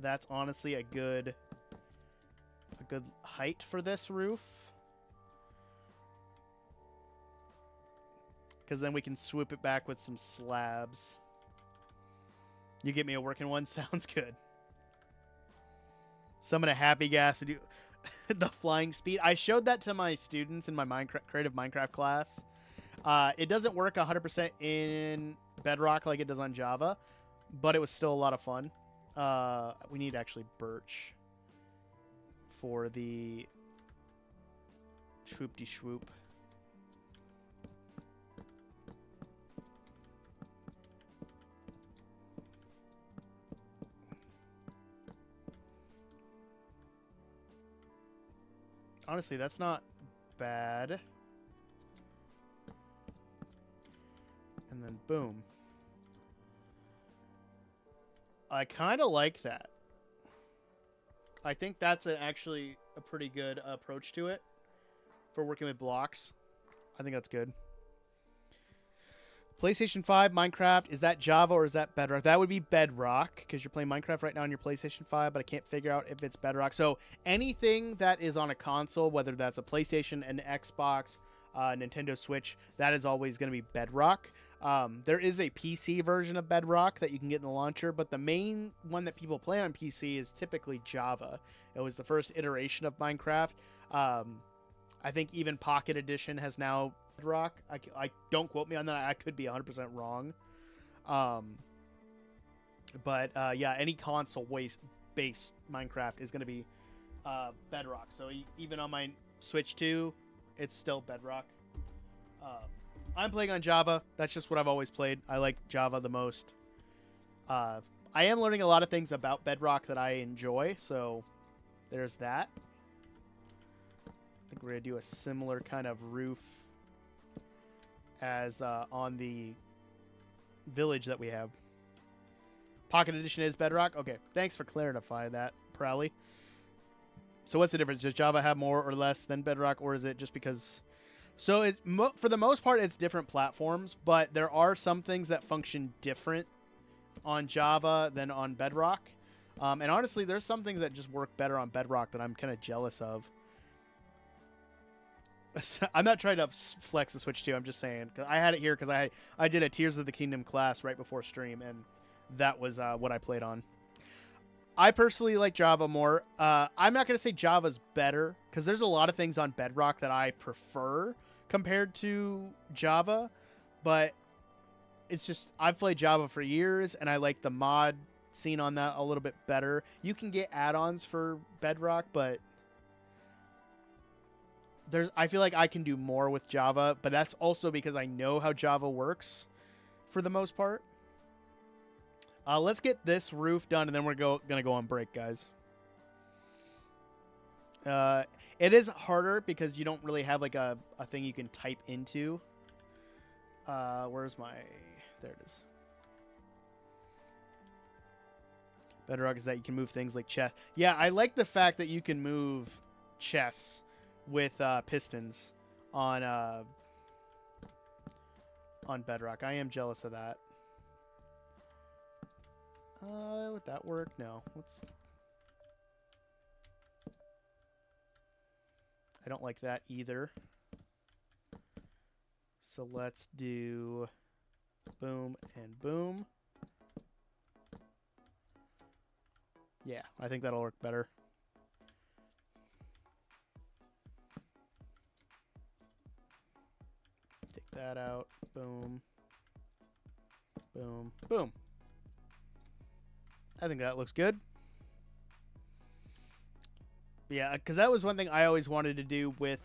that's honestly a good height for this roof. Because then we can swoop it back with some slabs. You get me a working one? Sounds good. Summon a happy gas to do the flying speed. I showed that to my students in my creative Minecraft class. It doesn't work 100% in Bedrock like it does on Java, but it was still a lot of fun. We need actually birch for the swoop-de-swoop. Honestly, that's not bad. And then boom. I kind of like that. I think that's actually a pretty good approach to it for working with blocks. I think that's good. PlayStation 5, Minecraft, is that Java or is that Bedrock? That would be Bedrock, because you're playing Minecraft right now on your PlayStation 5, but I can't figure out if it's Bedrock. So anything that is on a console, whether that's a PlayStation, an Xbox, Nintendo Switch, that is always going to be Bedrock. There is a PC version of Bedrock that you can get in the launcher, but the main one that people play on PC is typically Java. It was the first iteration of Minecraft. I think even Pocket Edition has now Bedrock. I don't quote me on that. I could be 100% wrong. But yeah, any console-based Minecraft is going to be Bedrock. So even on my Switch 2, it's still Bedrock. I'm playing on Java. That's just what I've always played. I like Java the most. I am learning a lot of things about Bedrock that I enjoy, so there's that. I think we're going to do a similar kind of roof as on the village that we have. Pocket Edition is Bedrock? Okay, thanks for clarifying that, Prowley. So what's the difference? Does Java have more or less than Bedrock, or is it just because... So it's for the most part, it's different platforms, but there are some things that function different on Java than on Bedrock. And honestly, there's some things that just work better on Bedrock that I'm kind of jealous of. I'm not trying to flex the Switch 2. I'm just saying. I had it here because I did a Tears of the Kingdom class right before stream, and that was what I played on. I personally like Java more. I'm not going to say Java's better because there's a lot of things on Bedrock that I prefer compared to Java, but it's just I've played Java for years and I like the mod scene on that a little bit better. You can get add-ons for Bedrock, but I feel like I can do more with Java, but that's also because I know how Java works for the most part. Let's get this roof done, and then we're going to go on break, guys. It is harder because you don't really have like a thing you can type into. Where's my... There it is. Bedrock is that you can move things like chess. Yeah, I like the fact that you can move chess with pistons on Bedrock. I am jealous of that. Would that work? No. I don't like that either. So let's do boom and boom. Yeah, I think that'll work better. Take that out. Boom. Boom. Boom. I think that looks good. Yeah, because that was one thing I always wanted to do with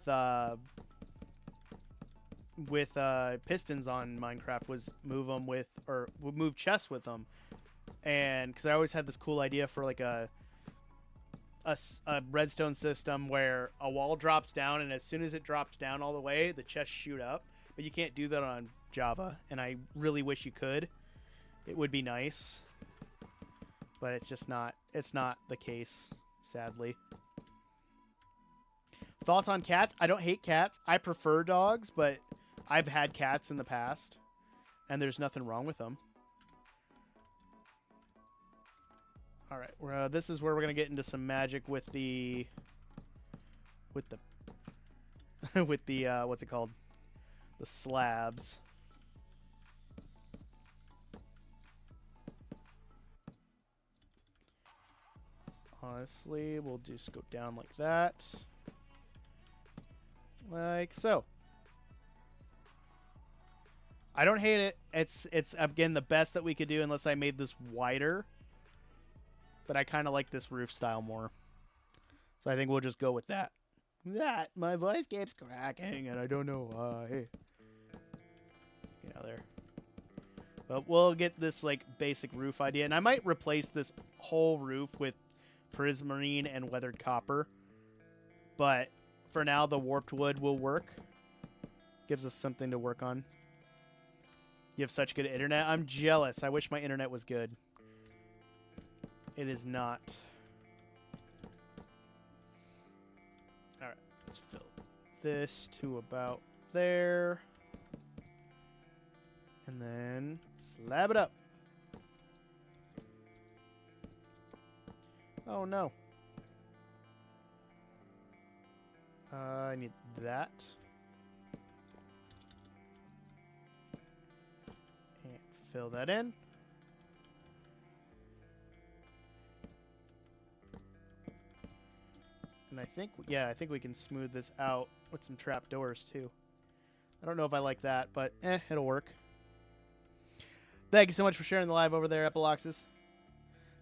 pistons on Minecraft was move them with, or move chests with them. And because I always had this cool idea for like a redstone system where a wall drops down, and as soon as it drops down all the way, the chests shoot up. But you can't do that on Java, and I really wish you could. It would be nice, but it's just not. It's not the case, sadly. Thoughts on cats? I don't hate cats. I prefer dogs, but I've had cats in the past, and there's nothing wrong with them. All right, this is where we're gonna get into some magic with the with the what's it called? The slabs. Honestly, we'll just go down like that. Like so. I don't hate it. It's again the best that we could do unless I made this wider. But I kind of like this roof style more. So I think we'll just go with that. My voice keeps cracking and I don't know why. Get out there. But we'll get this like basic roof idea. And I might replace this whole roof with prismarine and weathered copper. But for now, the warped wood will work. Gives us something to work on. You have such good internet. I'm jealous. I wish my internet was good. It is not. All right, let's fill this to about there. And then slab it up. Oh, no. I need that. And fill that in. And I think, yeah, I think we can smooth this out with some trapdoors, too. I don't know if I like that, but it'll work. Thank you so much for sharing the live over there, Epiloxes.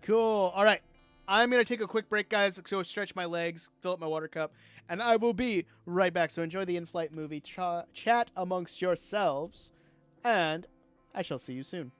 Cool. All right. I'm going to take a quick break, guys. Let's go stretch my legs, fill up my water cup, and I will be right back. So enjoy the in-flight movie, chat amongst yourselves, and I shall see you soon.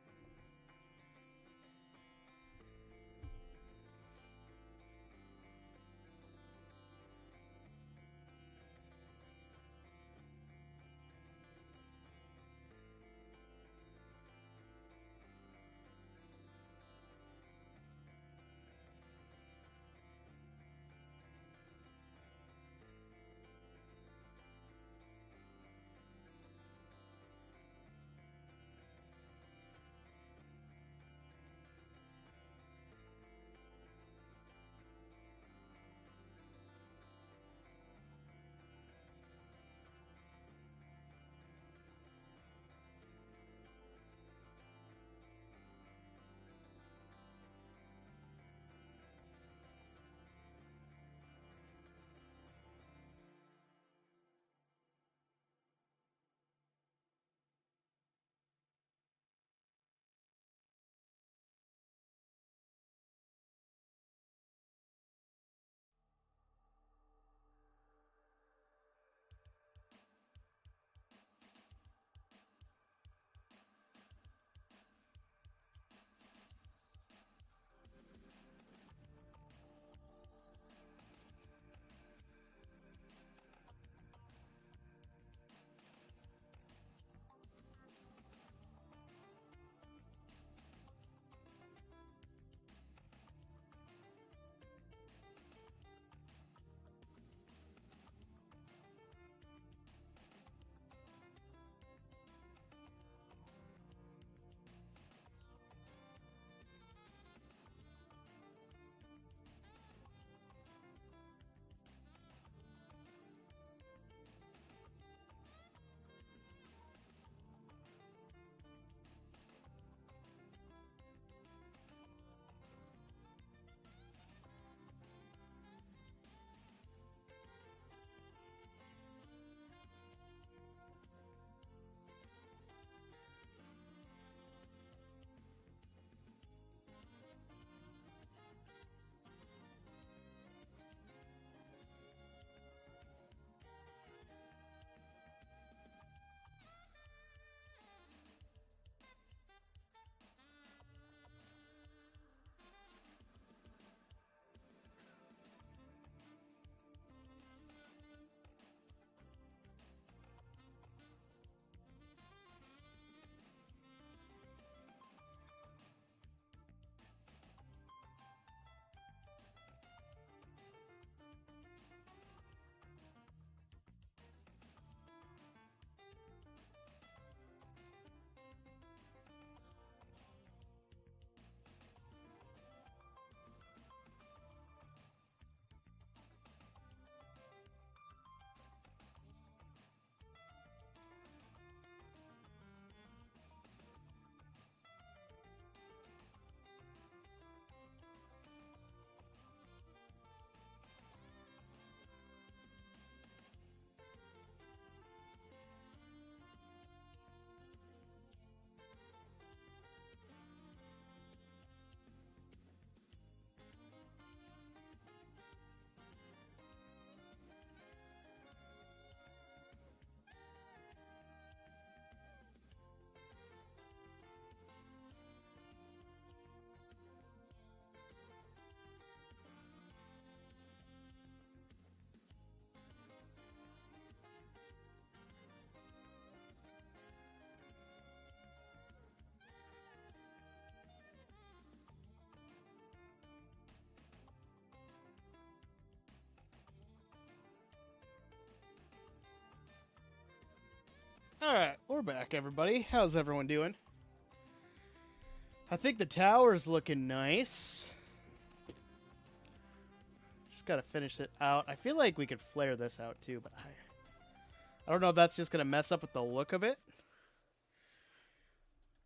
Alright, we're back, everybody. How's everyone doing? I think the tower's looking nice. Just gotta finish it out. I feel like we could flare this out too, but I don't know if that's just gonna mess up with the look of it.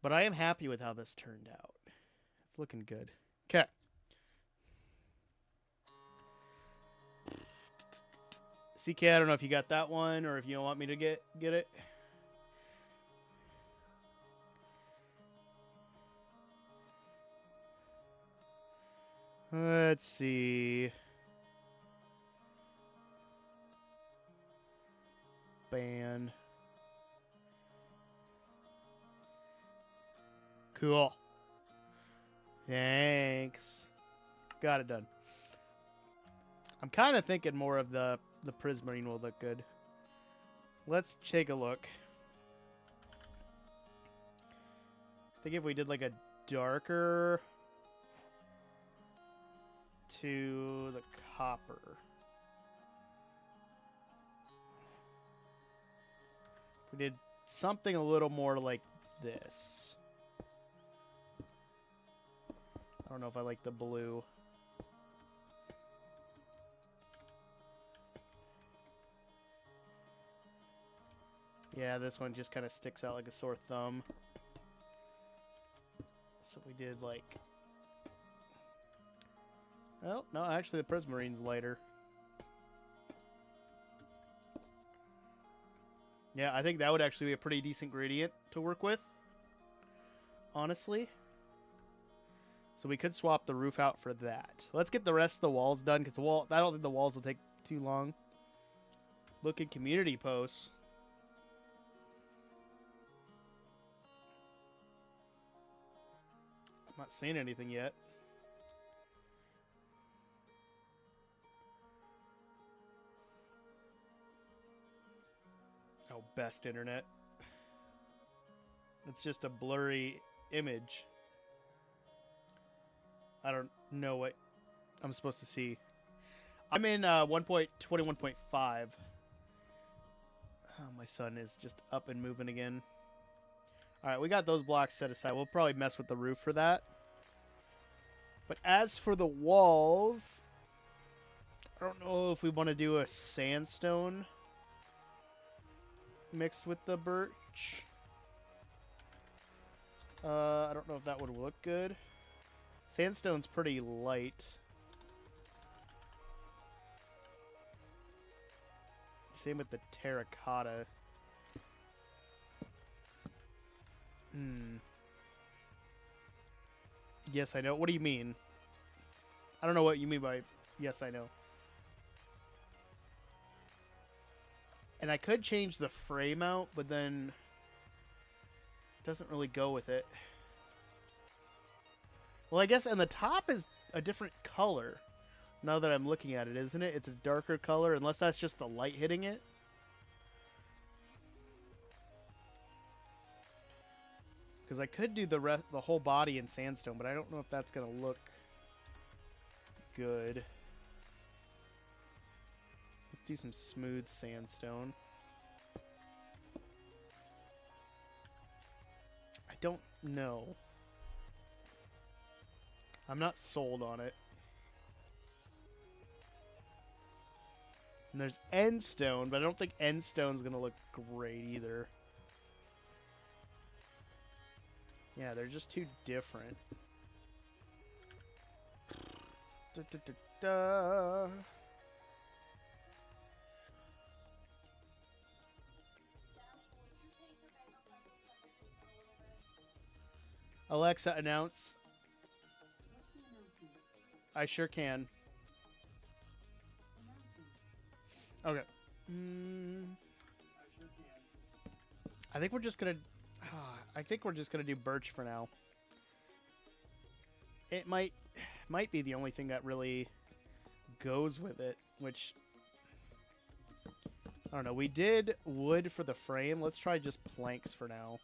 But I am happy with how this turned out. It's looking good. Okay. CK, I don't know if you got that one or if you don't want me to get it. Let's see. Ban. Cool. Thanks. Got it done. I'm kind of thinking more of the Prismarine will look good. Let's take a look. I think if we did like a darker to the copper. If we did something a little more like this. I don't know if I like the blue. Yeah, this one just kind of sticks out like a sore thumb. So we did like... Well, no, actually the Prismarine's lighter. Yeah, I think that would actually be a pretty decent gradient to work with. Honestly. So we could swap the roof out for that. Let's get the rest of the walls done, because I don't think the walls will take too long. Look at community posts. I'm not seeing anything yet. Oh, best internet. It's just a blurry image. I don't know what I'm supposed to see. I'm in 1.21.5. Oh, my son is just up and moving again. Alright, we got those blocks set aside. We'll probably mess with the roof for that. But as for the walls, I don't know if we want to do a sandstone mixed with the birch. I don't know if that would look good. Sandstone's pretty light. Same with the terracotta. Yes, I know. What do you mean? I don't know what you mean by yes, I know. And I could change the frame out, but then it doesn't really go with it. Well, I guess, and the top is a different color. Now that I'm looking at it, isn't it? It's a darker color, unless that's just the light hitting it. Because I could do the whole body in sandstone, but I don't know if that's going to look good. Let's do some smooth sandstone. I don't know. I'm not sold on it. And there's end stone, but I don't think end stone's going to look great either. Yeah, they're just too different. Da, da, da, da. Alexa, announce. I sure can. Okay. I think we're just gonna. I think we're just gonna do birch for now. It might be the only thing that really goes with it, which I don't know. We did wood for the frame. Let's try just planks for now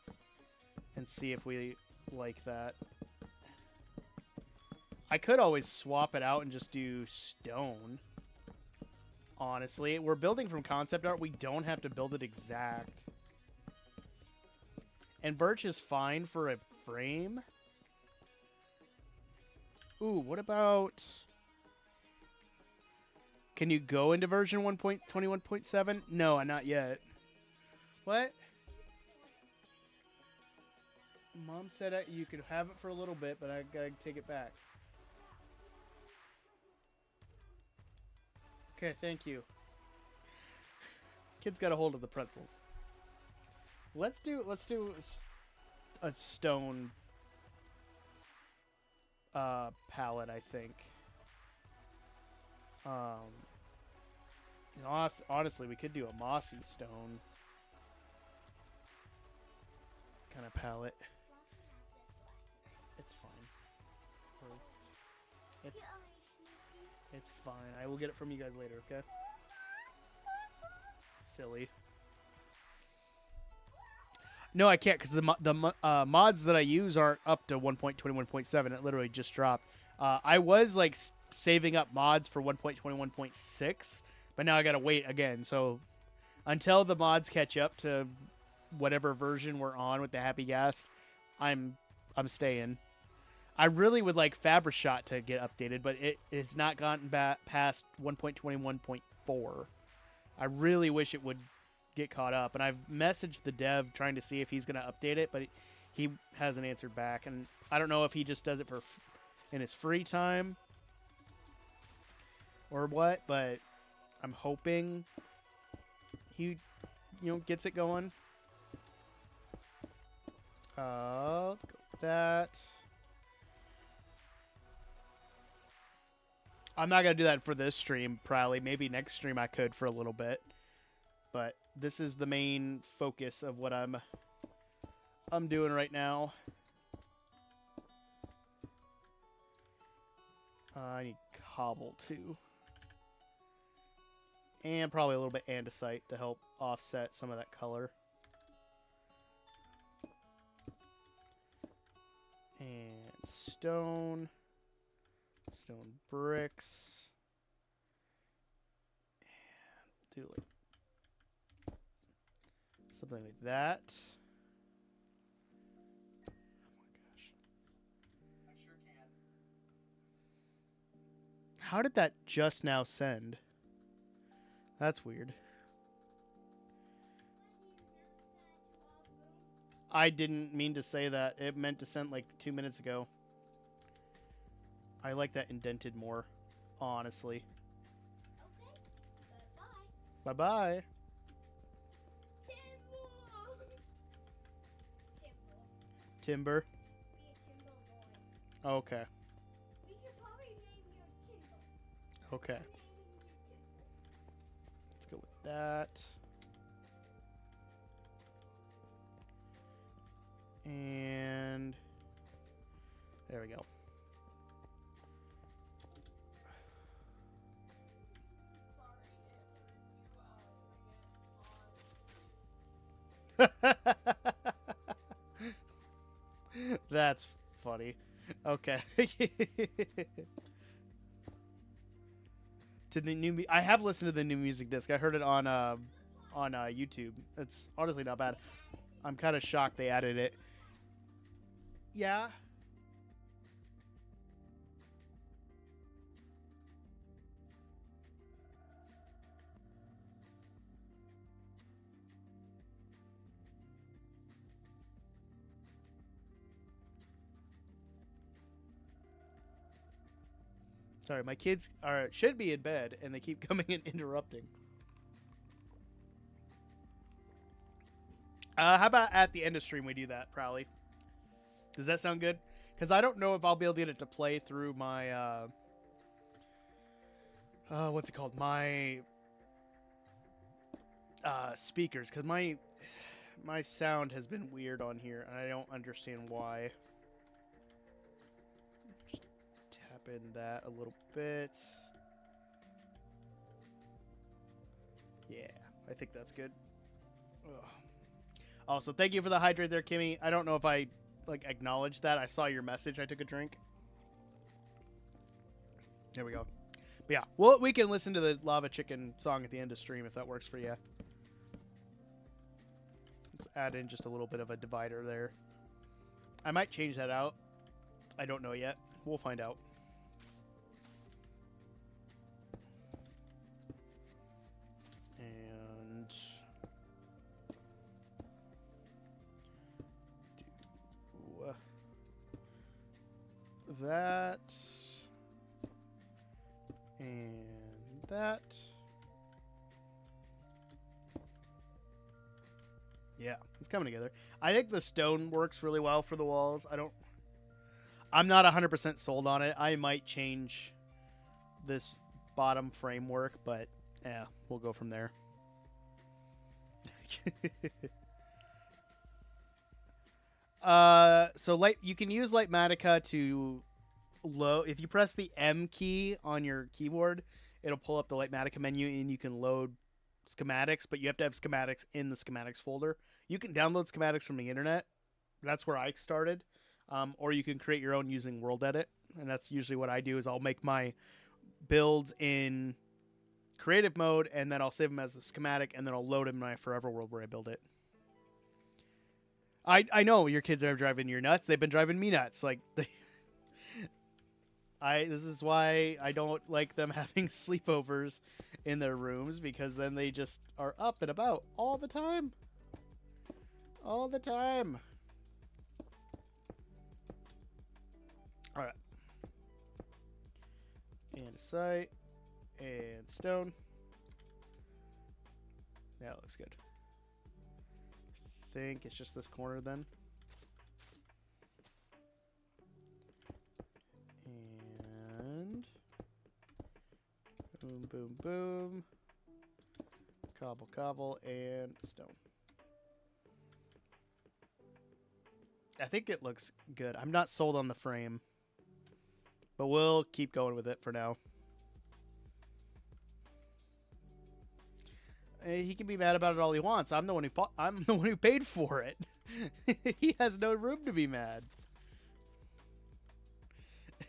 and see if we like that. I could always swap it out and just do stone. Honestly, we're building from concept art. We don't have to build it exact. And birch is fine for a frame. Ooh, what about... Can you go into version 1.21.7? No, not yet. What? Mom said you could have it for a little bit, but I gotta take it back. Okay, thank you. Kid's got a hold of the pretzels. Let's do a stone palette, I think. You know, honestly, we could do a mossy stone kind of palette. It's fine. It's fine. I will get it from you guys later, okay? Silly. No, I can't because the mods that I use aren't up to 1.21.7. It literally just dropped. I was like saving up mods for 1.21.6, but now I gotta wait again. So until the mods catch up to whatever version we're on with the Happy Gas, I'm staying. I really would like Fabrishot to get updated, but it has not gotten past 1.21.4. I really wish it would get caught up, and I've messaged the dev trying to see if he's going to update it, but he hasn't answered back, and I don't know if he just does it for in his free time or what, but I'm hoping he gets it going. Let's go with that. I'm not going to do that for this stream, probably. Maybe next stream I could for a little bit. But this is the main focus of what I'm doing right now. I need cobble too. And probably a little bit andesite to help offset some of that color. And stone. Stone bricks. And do like something like that. Oh my gosh. I sure can. How did that just now send? That's weird. I didn't mean to say that. It meant to send like 2 minutes ago. I like that indented more, honestly. Okay. Bye-bye. Bye-bye. Timber. Be a Timber boy. Okay. We could probably name you Timber. Okay. Let's go with that. And there we go. That's funny. Okay. To the new, I have listened to the new music disc. I heard it on YouTube. It's honestly not bad. I'm kind of shocked they added it. Yeah. Sorry, my kids should be in bed, and they keep coming and interrupting. How about at the end of stream we do that, probably? Does that sound good? Because I don't know if I'll be able to get it to play through my, what's it called? My speakers, because my sound has been weird on here, and I don't understand why. In that a little bit. Yeah, I think that's good. Ugh. Also, thank you for the hydrate there, Kimmy. I don't know if I acknowledged that. I saw your message. I took a drink. There we go. But yeah, well, we can listen to the Lava Chicken song at the end of stream if that works for you. Let's add in just a little bit of a divider there. I might change that out. I don't know yet. We'll find out. And do that and that. Yeah, it's coming together. I think the stone works really well for the walls. I'm not 100% sold on it. I might change this bottom framework, but yeah, we'll go from there. So you can use Lightmatica to load. If you press the M key on your keyboard, it'll pull up the Lightmatica menu and you can load schematics, but you have to have schematics in the schematics folder. You can download schematics from the internet. That's where I started. Or you can create your own using World Edit. And that's usually what I do is I'll make my builds in creative mode and then I'll save them as a schematic and then I'll load them in my forever world where I build it. I know your kids are driving you nuts. They've been driving me nuts. Like this is why I don't like them having sleepovers in their rooms, because then they just are up and about all the time. All the time. All right. And a site and stone. Yeah, that looks good. I think it's just this corner then. And boom, boom, boom. Cobble, cobble, and stone. I think it looks good. I'm not sold on the frame, but we'll keep going with it for now. He can be mad about it all he wants. I'm the one who paid for it. He has no room to be mad.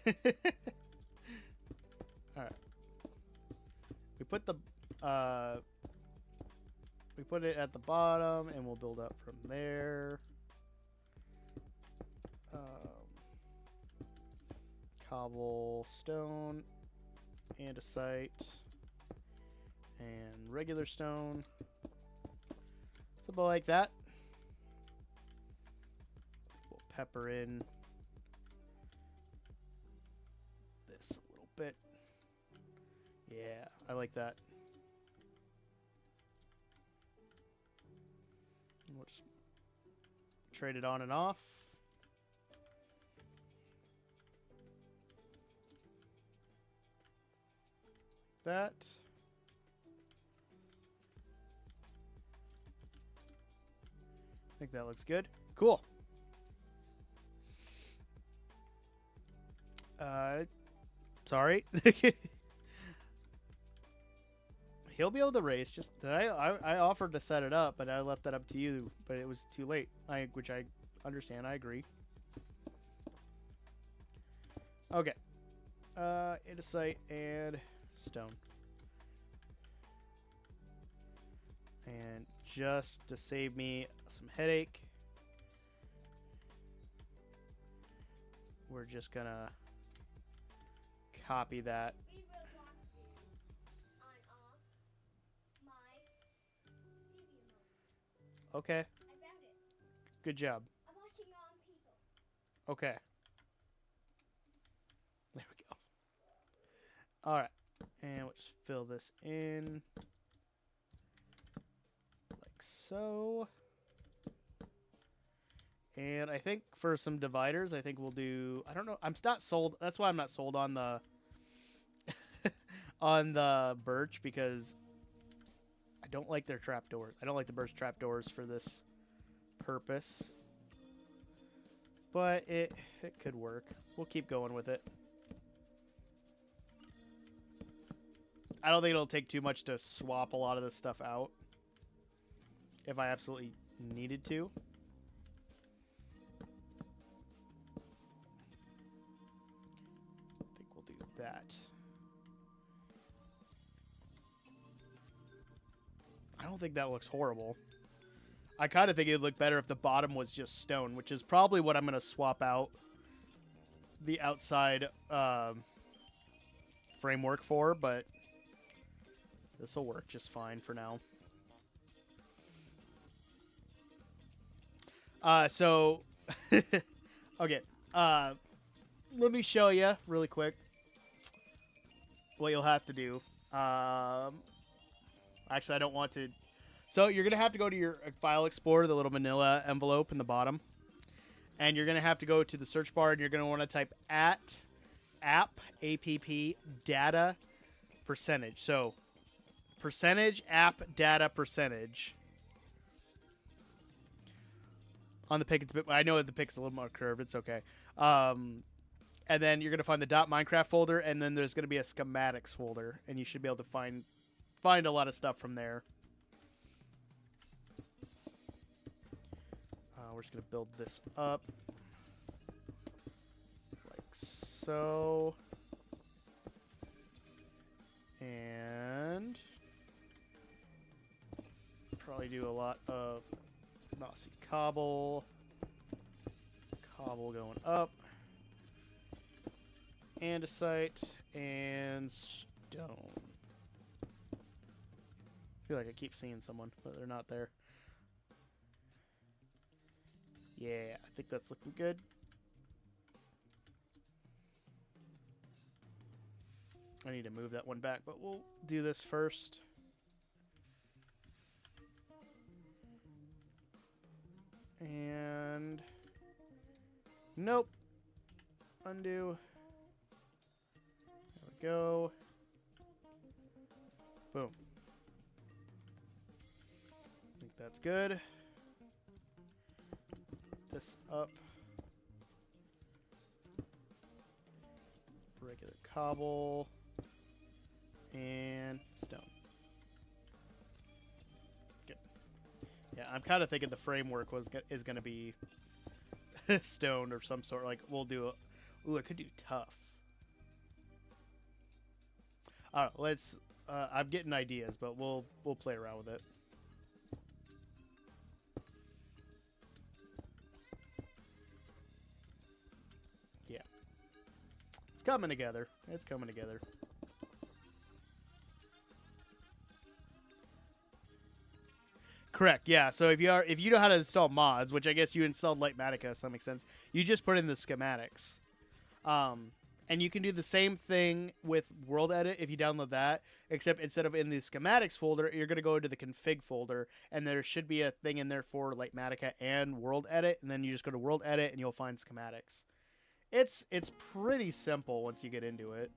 All right. We put it at the bottom, and we'll build up from there. Cobblestone, andesite, and regular stone. Something like that. We'll pepper in this a little bit. Yeah, I like that. And we'll just trade it on and off. That. I think that looks good. Cool. Sorry. He'll be able to race. Just that I offered to set it up, but I left that up to you. But it was too late. Which I understand. I agree. Okay. Andesite and stone. And just to save me some headache, we're just gonna copy that. We will watch it on my TV remote. Okay. I found it. Good job. I'm watching on people. Okay. There we go. All right. And we'll just fill this in like so. And I think for some dividers, I think we'll do, I don't know, I'm not sold. That's why I'm not sold on the on the birch, because I don't like their trapdoors. I don't like the birch trapdoors for this purpose. But it could work. We'll keep going with it. I don't think it'll take too much to swap a lot of this stuff out if I absolutely needed to. I think we'll do that. I don't think that looks horrible. I kind of think it'd look better if the bottom was just stone, which is probably what I'm going to swap out the outside framework for, but this will work just fine for now. So, okay. Let me show you really quick what you'll have to do. Actually, I don't want to. So you're going to have to go to your file explorer, the little manila envelope in the bottom. And you're going to have to go to the search bar, and you're going to want to type app, data, percentage. So percentage, app, data, percentage. On the pick, it's a bit, I know the pick's a little more curved. It's okay. And then you're going to find the .minecraft folder, and then there's going to be a schematics folder, and you should be able to find a lot of stuff from there. We're just going to build this up like so. And probably do a lot of mossy cobble going up, andesite, and stone. I feel like I keep seeing someone, but they're not there. Yeah, I think that's looking good. I need to move that one back, but we'll do this first. And nope. Undo. There we go. Boom. I think that's good. Put this up. Regular cobble. And stone. Good. Yeah, I'm kind of thinking the framework is going to be stone or some sort. Like, we'll do a... Ooh, I could do tough. All right, let's... I'm getting ideas, but we'll play around with it. Yeah. It's coming together. It's coming together. Correct, yeah. So if you know how to install mods, which I guess you installed Lightmatica to some extent, you just put in the schematics. And you can do the same thing with World Edit if you download that, except instead of in the schematics folder, you're going to go into the config folder, and there should be a thing in there for Lightmatica and World Edit, and then you just go to World Edit and you'll find schematics. It's pretty simple once you get into it.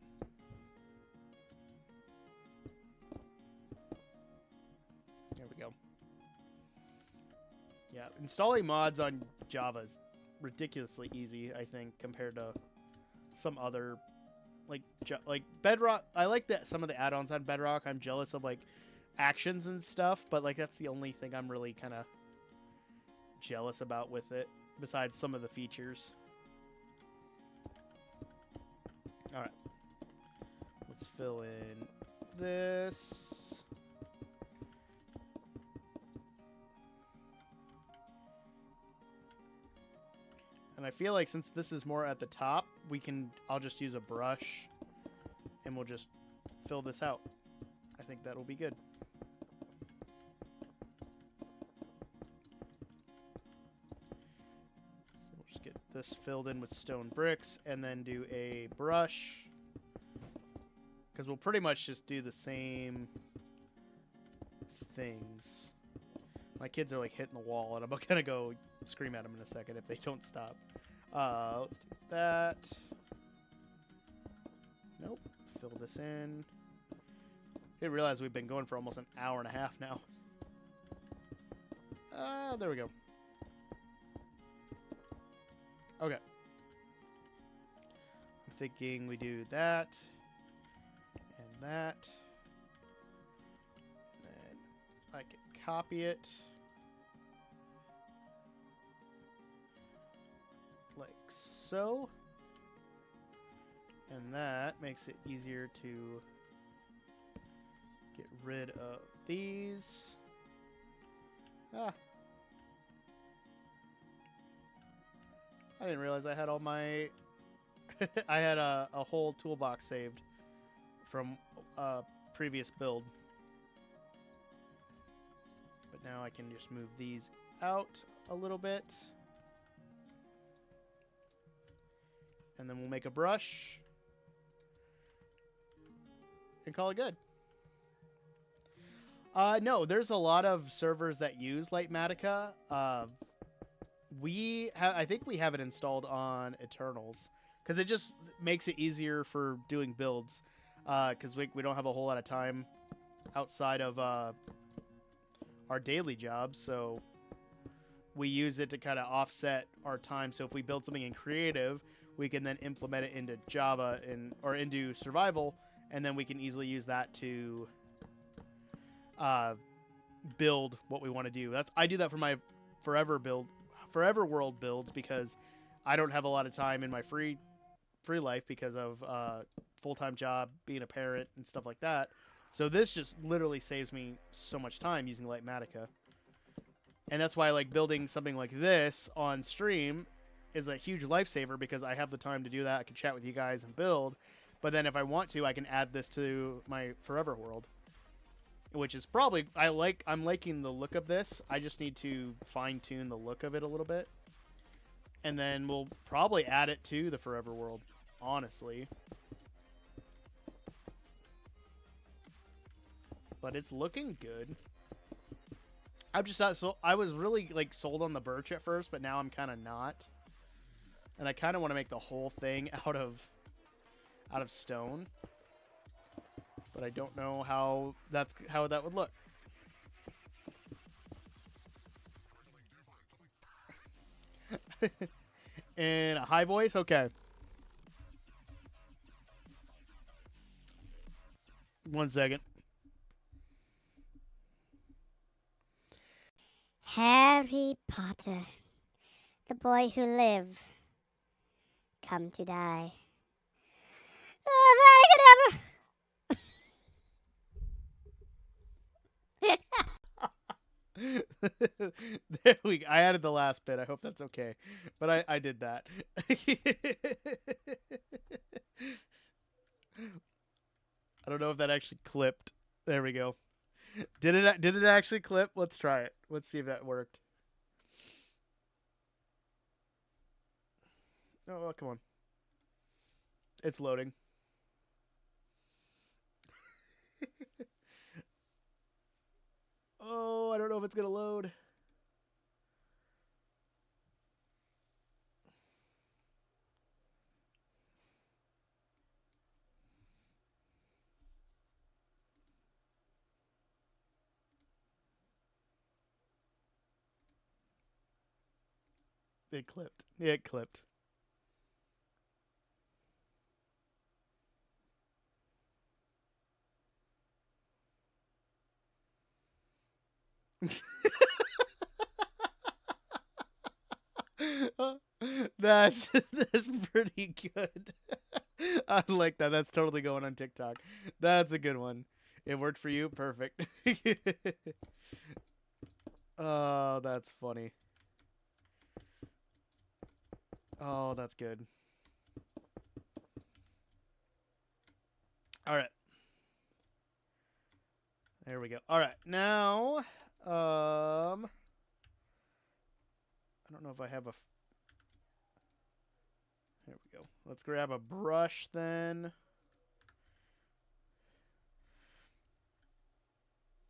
There we go. Yeah, installing mods on Java is ridiculously easy, I think, compared to some other, like Bedrock. I like that some of the add-ons on Bedrock. I'm jealous of, like, actions and stuff, but, like, that's the only thing I'm really kind of jealous about with it, besides some of the features. All right. Let's fill in this. And I feel like since this is more at the top, I'll just use a brush and we'll just fill this out. I think that'll be good. So we'll just get this filled in with stone bricks and then do a brush. Because we'll pretty much just do the same things. My kids are like hitting the wall and I'm gonna go scream at them in a second if they don't stop. Let's do that. Nope. Fill this in. Didn't realize we've been going for almost an hour and a half now. There we go. Okay. I'm thinking we do that. And that. And then I can copy it. Like so. And that makes it easier to get rid of these. I didn't realize I had all my... I had a whole toolbox saved from a previous build. But now I can just move these out a little bit. And then we'll make a brush. And call it good. No, there's a lot of servers that use Lightmatica. I think we have it installed on Eternals because it just makes it easier for doing builds. Because we don't have a whole lot of time outside of our daily jobs, so we use it to kind of offset our time. So if we build something in creative, we can then implement it into Java or into survival, and then we can easily use that to build what we want to do. I do that for my forever world builds because I don't have a lot of time in my free life because of full-time job, being a parent, and stuff like that. So this just literally saves me so much time using Lightmatica. And that's why like building something like this on stream is a huge lifesaver because I have the time to do that. I can chat with you guys and build. But then if I want to, I can add this to my forever world. Which is probably... I'm liking the look of this. I just need to fine-tune the look of it a little bit. And then we'll probably add it to the forever world, honestly. But it's looking good. I'm just not so... I was really, like, sold on the birch at first, but now I'm kind of not. And I kind of want to make the whole thing out of stone. But I don't know how that would look. In a high voice? Okay. One second. Harry Potter, the boy who lived, come to die. Oh, very good. There we go. I added the last bit. I hope that's okay. But I did that. I don't know if that actually clipped. There we go. Did it actually clip? Let's try it. Let's see if that worked. Oh, well, come on. It's loading. Oh, I don't know if it's going to load. It clipped. Yeah, it clipped. That's pretty good. I like that. That's totally going on TikTok. That's a good one. It worked for you? Perfect. Oh, that's funny. Oh, that's good. All right. There we go. All right. Now, I don't know if I have a... There we go. Let's grab a brush then.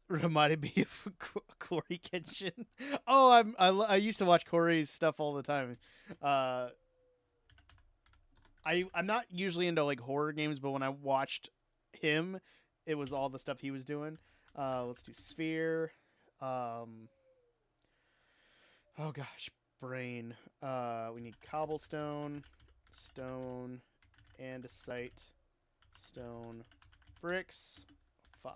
Reminded me of Corey Kenshin. Oh, I used to watch Corey's stuff all the time. I'm not usually into like horror games, but when I watched him, it was all the stuff he was doing. Let's do sphere. Oh gosh, brain. We need cobblestone, stone, andesite, stone, bricks, 5.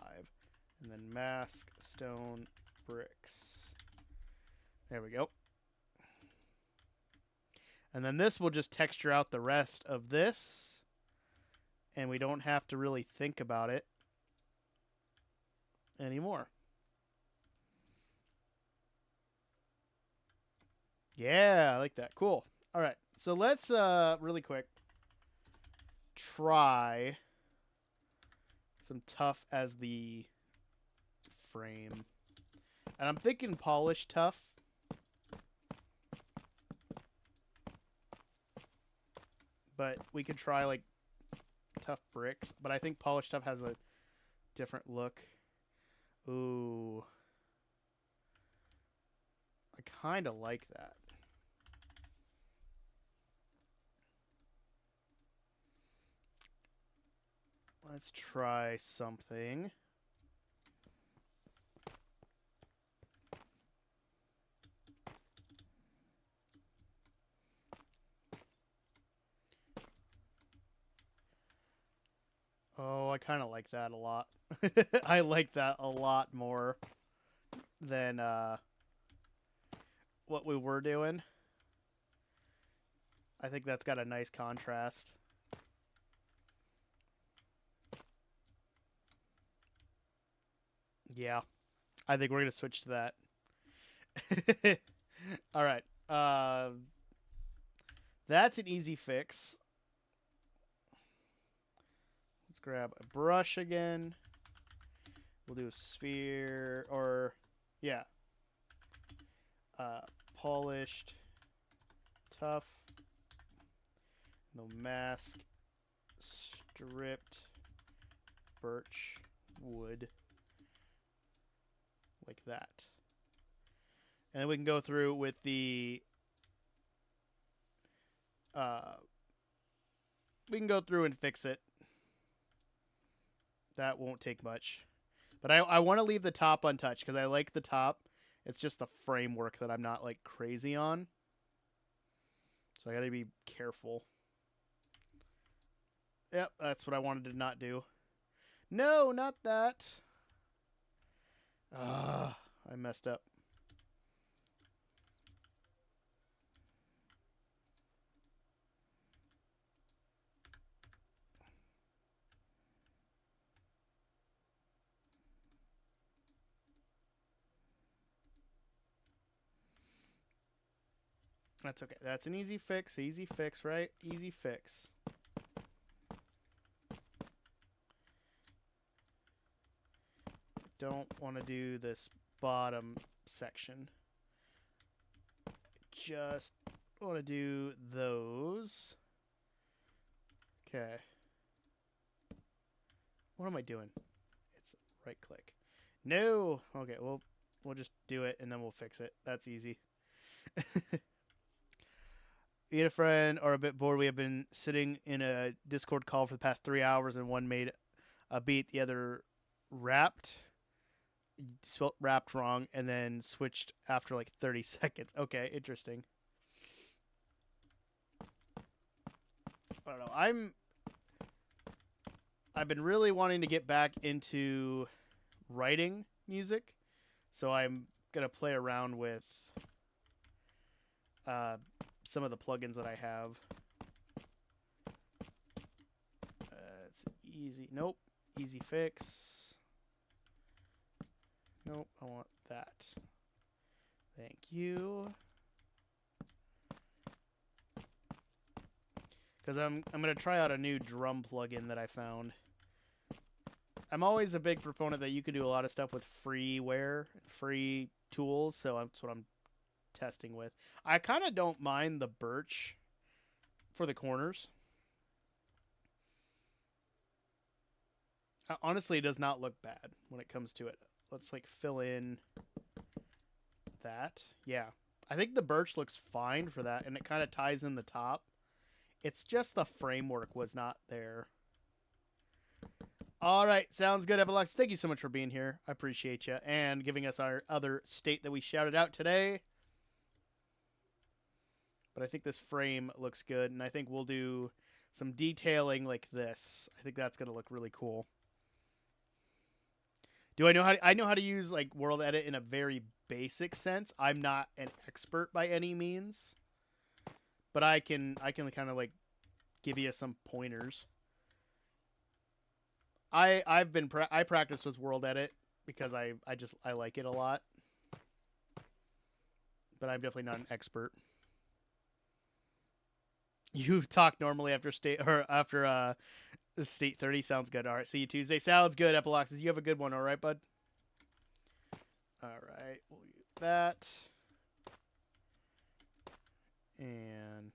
And then mask, stone, bricks. There we go. And then this will just texture out the rest of this. And we don't have to really think about it anymore. Yeah, I like that. Cool. All right. So let's really quick try some tough as the frame. And I'm thinking polished tough. But we could try like tough bricks. But I think polished tough has a different look. Ooh. I kind of like that. Let's try something. Oh, I kind of like that a lot. I like that a lot more than what we were doing. I think that's got a nice contrast. Yeah, I think we're going to switch to that. All right. That's an easy fix. Let's grab a brush again. We'll do a sphere, or, yeah. Polished, tough, no mask, stripped, birch, wood, like that. And then we can go through with the, we can go through and fix it. That won't take much. But I want to leave the top untouched because I like the top. It's just the framework that I'm not like crazy on. So I got to be careful. Yep, that's what I wanted to not do. No, not that. I messed up. That's okay. That's an easy fix, right? Easy fix. Don't want to do this bottom section. Just want to do those. Okay. What am I doing? It's right click. No. Okay, we'll just do it and then we'll fix it. That's easy. Meet a friend or a bit bored. We have been sitting in a Discord call for the past 3 hours and one made a beat, the other rapped. Spelt rapped wrong and then switched after like 30 seconds. Okay, interesting. I don't know. I've been really wanting to get back into writing music, so I'm gonna play around with some of the plugins that I have. It's easy. Nope. Easy fix. Nope. I want that. Thank you. Because I'm gonna try out a new drum plugin that I found. I'm always a big proponent that you can do a lot of stuff with freeware, free tools, so that's what I'm testing with. I kind of don't mind the birch for the corners. Honestly, it does not look bad when it comes to it. Let's like fill in that. Yeah, I think the birch looks fine for that, and it kind of ties in the top. It's just the framework was not there. All right, sounds good, Epilox. Thank you so much for being here. I appreciate you and giving us our other state that we shouted out today. But I think this frame looks good, and I think we'll do some detailing like this. I think that's going to look really cool. Do I know how to use like World Edit in a very basic sense. I'm not an expert by any means, but I can kind of like give you some pointers. I practice with World Edit because I like it a lot, but I'm definitely not an expert. You talk normally after state 30. Sounds good. All right. See you Tuesday. Sounds good. Epiloxus, you have a good one. All right, bud. All right. We'll use that. And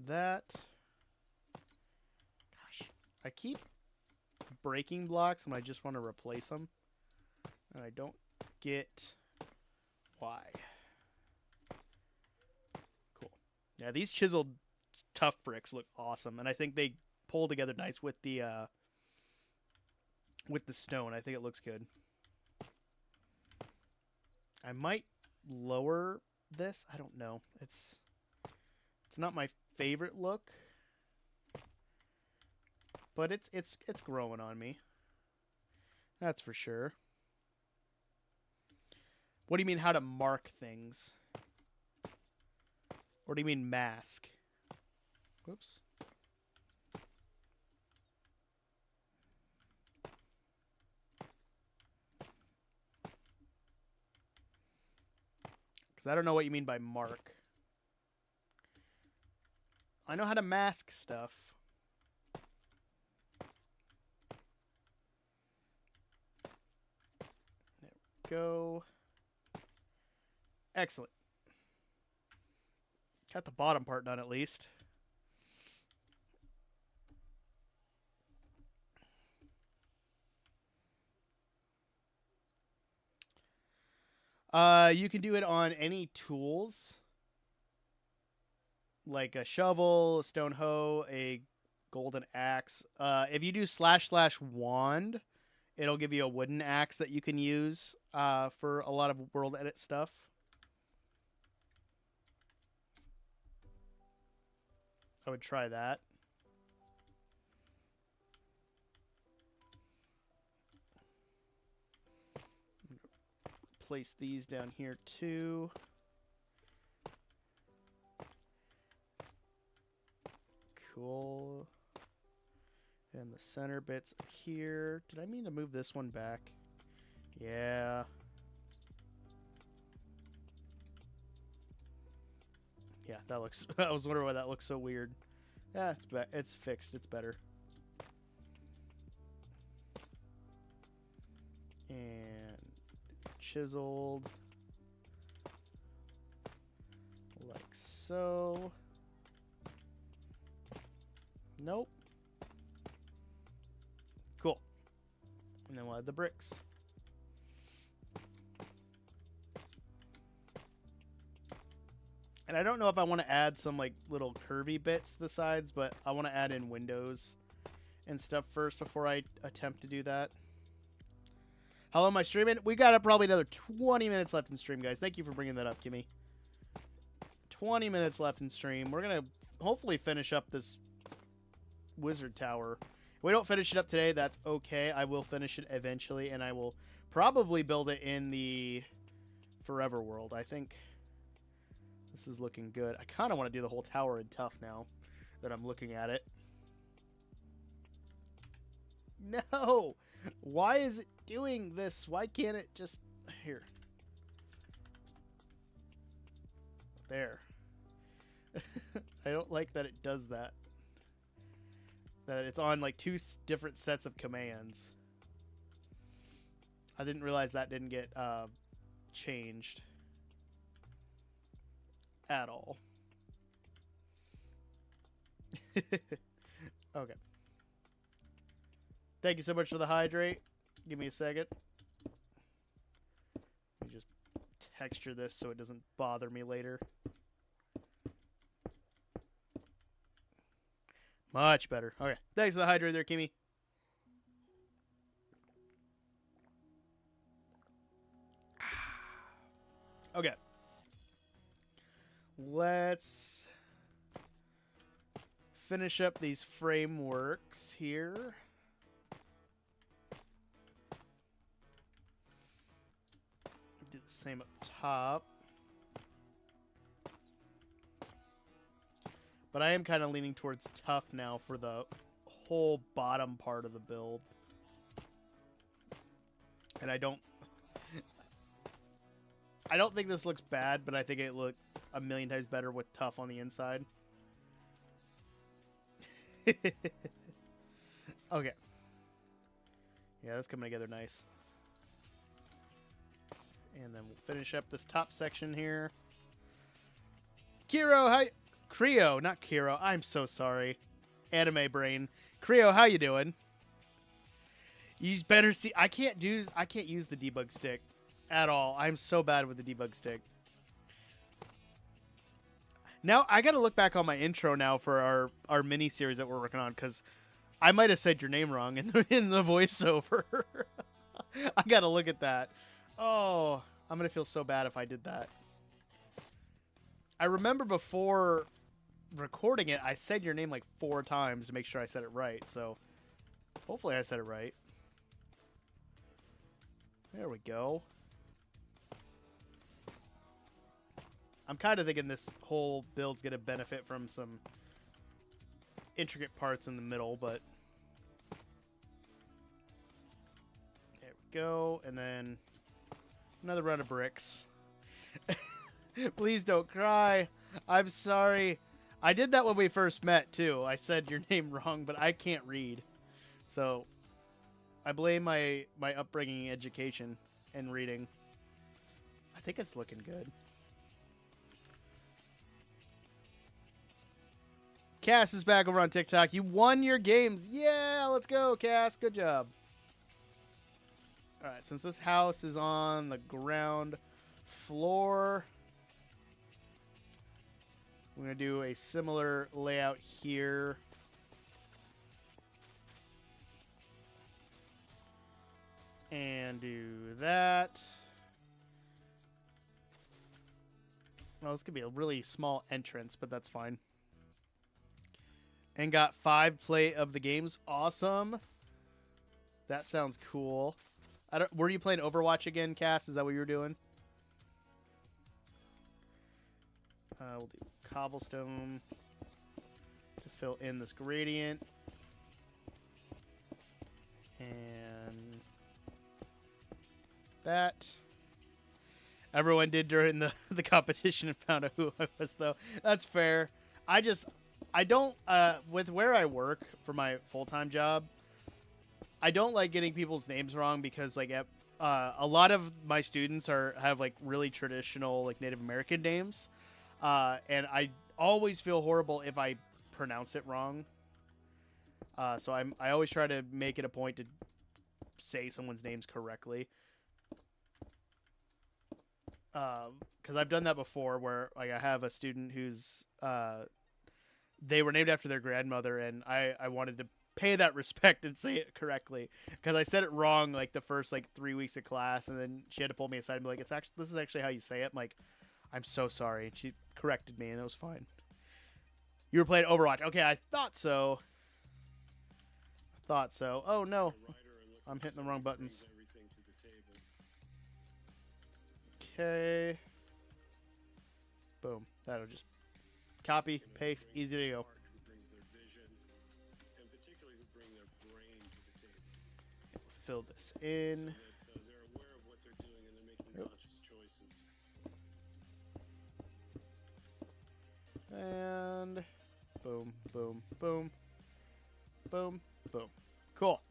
that. Gosh, I keep breaking blocks and I just want to replace them. And I don't get why. Cool. Yeah, these chiseled tough bricks look awesome, and I think they pull together nice with the stone. I think it looks good. I might lower this. I don't know. It's not my favorite look, but it's growing on me. That's for sure. What do you mean how to mark things? Or do you mean mask? Whoops. Because I don't know what you mean by mark. I know how to mask stuff. There we go. Excellent. Got the bottom part done at least. You can do it on any tools, like a shovel, a stone hoe, a golden axe. If you do //wand, it'll give you a wooden axe that you can use for a lot of world edit stuff. I would try that. Place these down here too. Cool. And the center bits here. Did I mean to move this one back? Yeah. Yeah, that looks... I was wondering why that looks so weird. Yeah, it's fixed. It's better. And chiseled. Like so. Nope. Cool. And then we'll add the bricks. And I don't know if I want to add some like little curvy bits to the sides, but I want to add in windows and stuff first before I attempt to do that. How long am I streaming? We got probably another 20 minutes left in stream, guys. Thank you for bringing that up, Kimmy. 20 minutes left in stream. We're going to hopefully finish up this wizard tower. If we don't finish it up today, that's okay. I will finish it eventually, and I will probably build it in the forever world. I think this is looking good. I kind of want to do the whole tower in tough now that I'm looking at it. No! Why is it doing this? Why can't it just... Here. There. I don't like that it does that. That it's on like two different sets of commands. I didn't realize that didn't get changed at all. Okay. Thank you so much for the hydrate. Give me a second. Let me just texture this so it doesn't bother me later. Much better. Okay. Thanks for the hydrate there, Kimmy. Okay. Let's finish up these frameworks here. Do the same up top. But I am kind of leaning towards tough now for the whole bottom part of the build. And I don't think this looks bad, but I think it looked a million times better with tough on the inside. Okay. Yeah, that's coming together nice. And then we'll finish up this top section here. Kiro, hi. Creo, not Kiro. I'm so sorry. Anime brain. Creo, how you doing? You better see. I can't use the debug stick at all. I'm so bad with the debug stick. Now I got to look back on my intro now for our mini series that we're working on, because I might have said your name wrong in the voiceover. I got to look at that. Oh, I'm gonna feel so bad if I did that. I remember before recording it, I said your name like 4 times to make sure I said it right. So hopefully I said it right. There we go. I'm kind of thinking this whole build's going to benefit from some intricate parts in the middle, but there we go. And then another run of bricks. Please don't cry. I'm sorry. I did that when we first met, too. I said your name wrong, but I can't read. So I blame my upbringing, education, and reading. I think it's looking good. Cass is back over on TikTok. You won your games. Yeah, let's go, Cass. Good job. All right, since this house is on the ground floor, we're going to do a similar layout here. And do that. Well, this could be a really small entrance, but that's fine. And got 5 play of the games. Awesome. That sounds cool. Were you playing Overwatch again, Cass? Is that what you were doing? We'll do cobblestone to fill in this gradient. And that. Everyone did during the competition and found out who I was, though. That's fair. I don't, with where I work for my full-time job, I don't like getting people's names wrong because, like, a lot of my students have like, really traditional, like, Native American names. And I always feel horrible if I pronounce it wrong. So I always try to make it a point to say someone's names correctly. Because I've done that before where, like, I have a student who's, they were named after their grandmother, and I wanted to pay that respect and say it correctly because I said it wrong like the first like 3 weeks of class, and then she had to pull me aside and be like, this is actually how you say it. I'm like, I'm so sorry. And she corrected me, and it was fine. You were playing Overwatch. Okay, I thought so. Oh no, I'm hitting the wrong buttons. Okay. Boom. That'll just copy, paste, easy to go. Fill this in. And boom, boom, boom, boom, boom. Cool.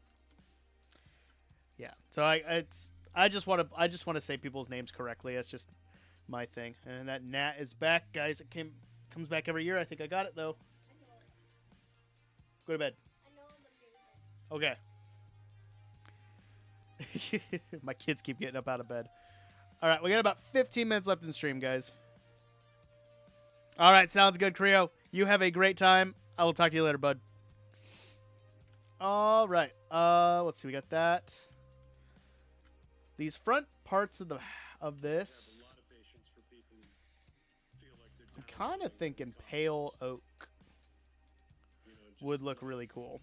Yeah. So I just want to say people's names correctly. That's just my thing. And that Nat is back, guys. It comes back every year. I think I got it though. Go to bed. Okay. My kids keep getting up out of bed. All right, we got about 15 minutes left in the stream, guys. All right, sounds good, Creo. You have a great time. I will talk to you later, bud. All right. Let's see. We got that. These front parts of this, I'm kind of thinking pale oak would look really cool.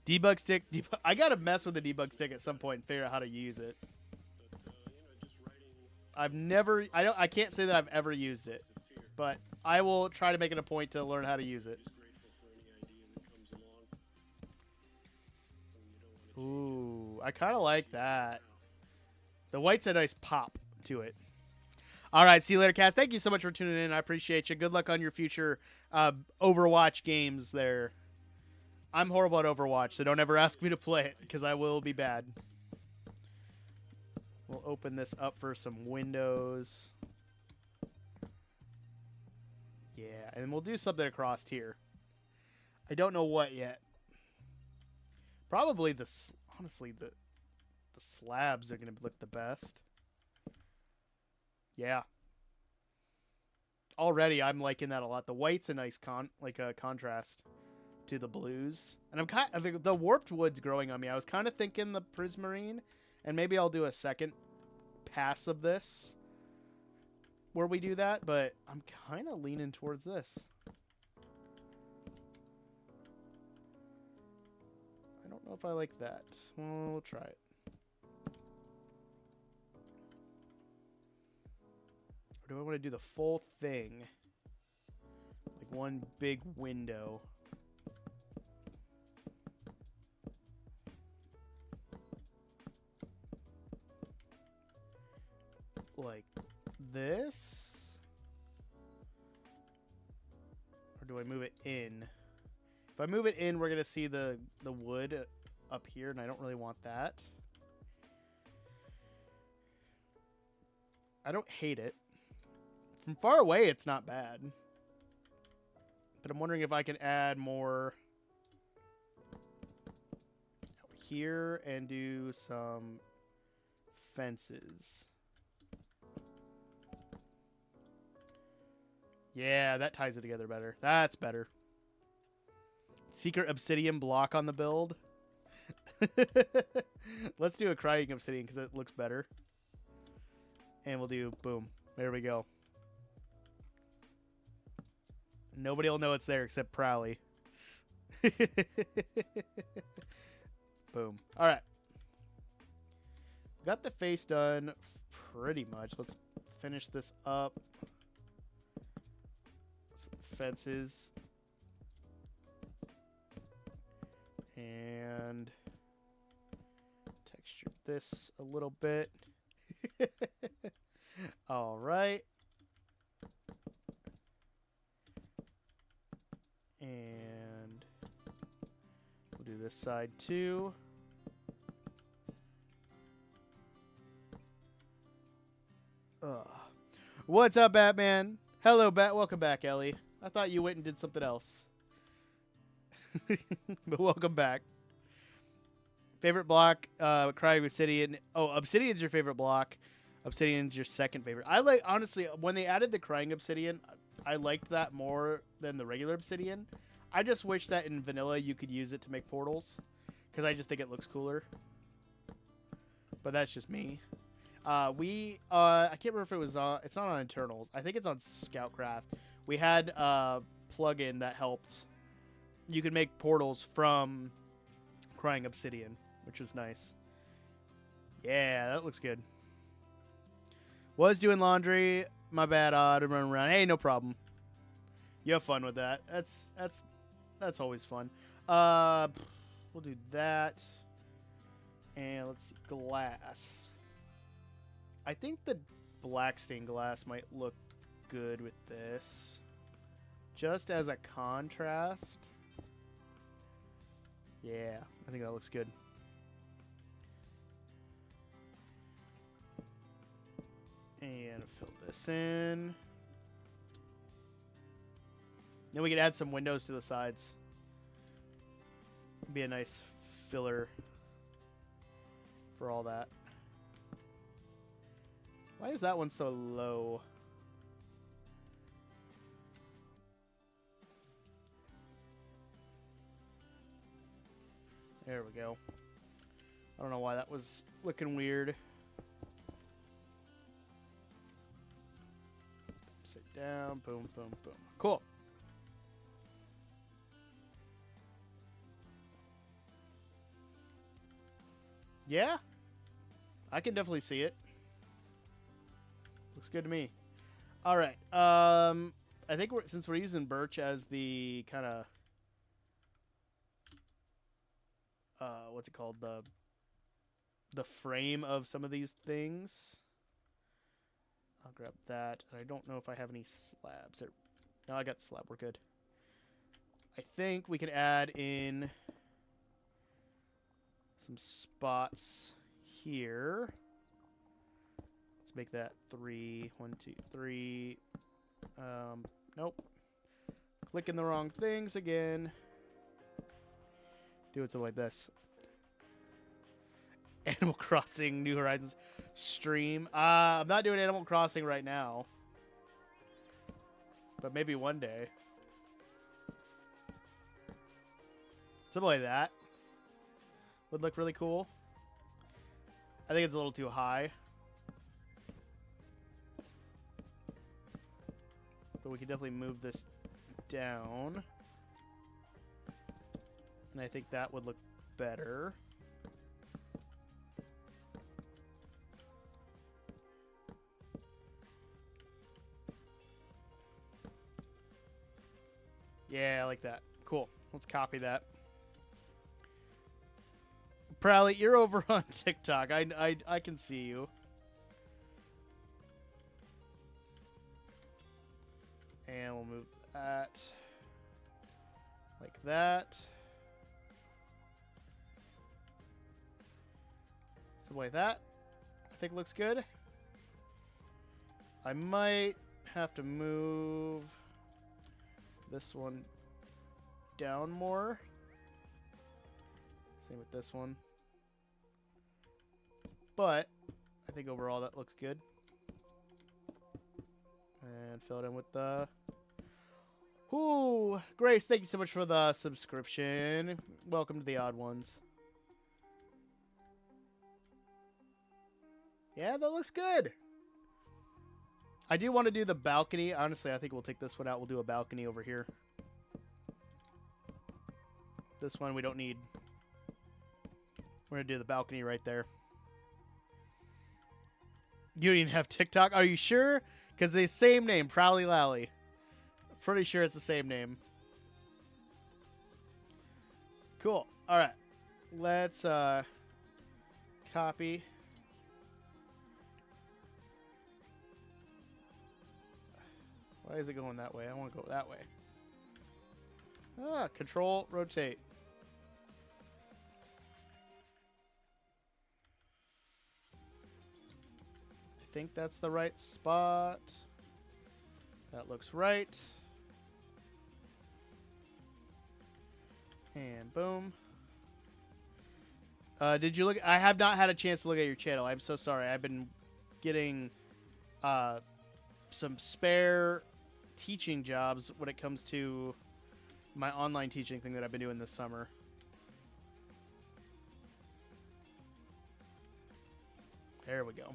Debug stick. I gotta mess with the debug stick at some point and figure out how to use it. I can't say that I've ever used it, but I will try to make it a point to learn how to use it. Ooh, I kind of like that. The white's a nice pop to it. All right, see you later, Cass. Thank you so much for tuning in. I appreciate you. Good luck on your future Overwatch games there. I'm horrible at Overwatch, so don't ever ask me to play it because I will be bad. We'll open this up for some windows. Yeah, and we'll do something across here. I don't know what yet. Probably honestly, the slabs are going to look the best. Yeah. Already, I'm liking that a lot. The white's a nice contrast to the blues. And I think the warped wood's growing on me. I was kind of thinking the prismarine, and maybe I'll do a second pass of this where we do that, but I'm kind of leaning towards this. I don't know if I like that. Well, we'll try it. Or do I want to do the full thing? Like one big window. Like this? Or do I move it in? If I move it in, we're going to see the wood up here, and I don't really want that. I don't hate it. From far away, it's not bad. But I'm wondering if I can add more here and do some fences. Yeah, that ties it together better. That's better. Secret obsidian block on the build. Let's do a crying obsidian because it looks better. And we'll do, boom. There we go. Nobody will know it's there except Prowley. Boom. All right. Got the face done pretty much. Let's finish this up. Some fences. And texture this a little bit. All right. And we'll do this side too. What's up, Batman? Hello, Bat. Welcome back, Ellie. I thought you went and did something else. But welcome back. Favorite block, Crying Obsidian. Oh, Obsidian's your favorite block. Obsidian's your second favorite. I like, honestly, when they added the Crying Obsidian, I liked that more than the regular Obsidian. I just wish that in vanilla you could use it to make portals, because I just think it looks cooler. But that's just me. I can't remember if it was on, it's not on Internals. I think it's on Scoutcraft. We had a plugin that helped. You could make portals from Crying Obsidian, which was nice. Yeah, that looks good. Was doing laundry. My bad, to run around. Hey, no problem. You have fun with that. That's always fun. We'll do that. And let's see, glass. I think the black stained glass might look good with this. Just as a contrast. Yeah, I think that looks good. And fill this in. Then we can add some windows to the sides. Be a nice filler for all that. Why is that one so low? There we go. I don't know why that was looking weird. Sit down. Boom, boom, boom. Cool. Yeah. I can definitely see it. Looks good to me. All right. I think since we're using birch as the kind of what's it called, the frame of some of these things, I'll grab that. I don't know if I have any slabs. No, I got the slab. We're good. I think we can add in some spots here. Let's make that 3. 1, 2, 3. Nope. Clicking the wrong things again. Do it something like this. Animal Crossing New Horizons stream. I'm not doing Animal Crossing right now. But maybe one day. Something like that would look really cool. I think it's a little too high. But we can definitely move this down. And I think that would look better. Yeah, I like that. Cool. Let's copy that. Prowley, you're over on TikTok. I can see you. And we'll move that like that. Something like that. I think looks good. I might have to move this one down more. Same with this one. But I think overall that looks good. And fill it in with the... Ooh, Grace, thank you so much for the subscription. Welcome to the Odd Ones. Yeah, that looks good. I do want to do the balcony. Honestly, I think we'll take this one out. We'll do a balcony over here. This one we don't need. We're going to do the balcony right there. You don't even have TikTok? Are you sure? Because the same name, Prowly Lally. Pretty sure it's the same name. Cool. All right. Let's copy. Why is it going that way? I want to go that way. Ah, control, rotate. I think that's the right spot. That looks right. And boom. Did you look? I have not had a chance to look at your channel. I'm so sorry. I've been getting some spare teaching jobs when it comes to my online teaching thing that I've been doing this summer. There we go.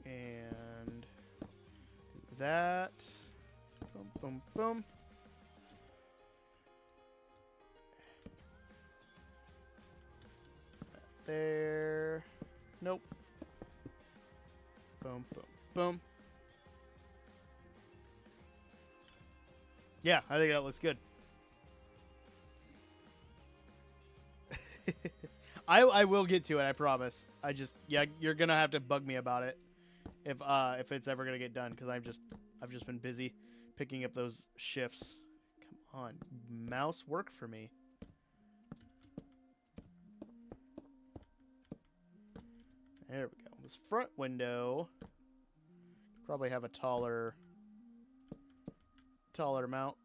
And that. Boom, boom, boom. There. Nope. Boom, boom, boom. Yeah, I think that looks good. I will get to it, I promise. Yeah, you're gonna have to bug me about it if it's ever gonna get done, because I've just been busy picking up those shifts. Come on, mouse, work for me. There we go. This front window probably have a taller mount.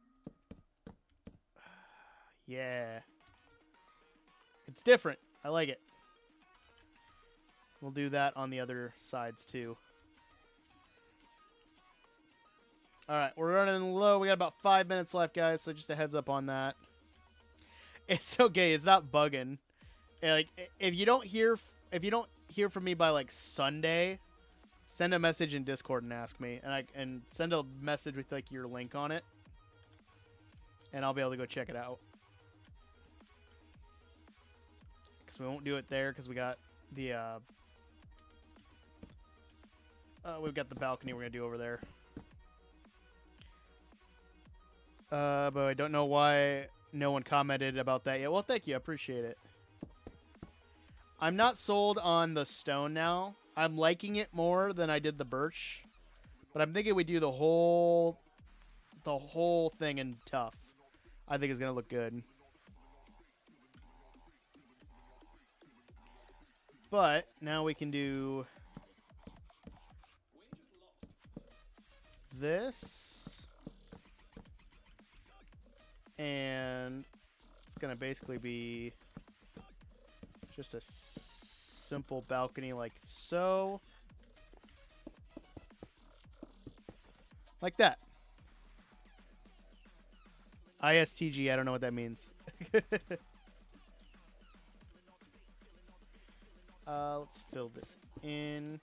Yeah. It's different. I like it. We'll do that on the other sides too. Alright, we're running low. We got about 5 minutes left, guys, so just a heads up on that. It's okay. It's not bugging. Like, if you don't hear from me by like Sunday, send a message in Discord and ask me, and send a message with like your link on it, and I'll be able to go check it out. Because we won't do it there because we got the we've got the balcony we're gonna do over there. But I don't know why no one commented about that yet. Well, thank you. I appreciate it. I'm not sold on the stone now. I'm liking it more than I did the birch, but I'm thinking we do the whole thing in tough. I think it's gonna look good. But now we can do this, and it's gonna basically be just a simple balcony like so. Like that. ISTG, I don't know what that means. Let's fill this in.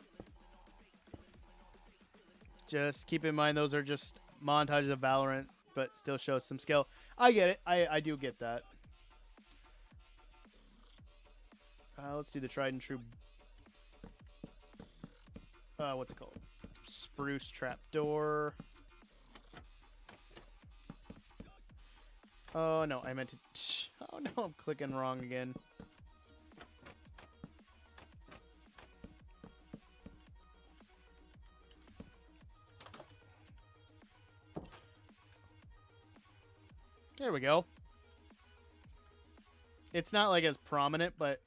Just keep in mind those are just montages of Valorant, but still shows some skill. I get it. I do get that. Let's do the tried and true. What's it called? Spruce trapdoor. Oh no, I meant to. Oh no, I'm clicking wrong again. There we go. It's not like as prominent, but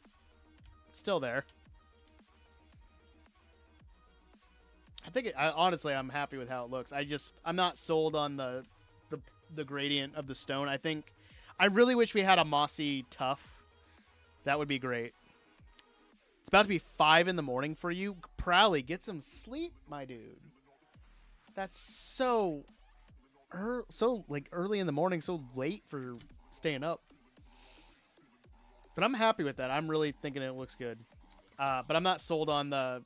it's still there. I think honestly, I'm happy with how it looks. I'm not sold on the gradient of the stone. I really wish we had a mossy tuff. That would be great. It's about to be 5 in the morning for you. Prowley, get some sleep, my dude. That's so like early in the morning, so late for staying up. But I'm happy with that. I'm really thinking it looks good. But I'm not sold on the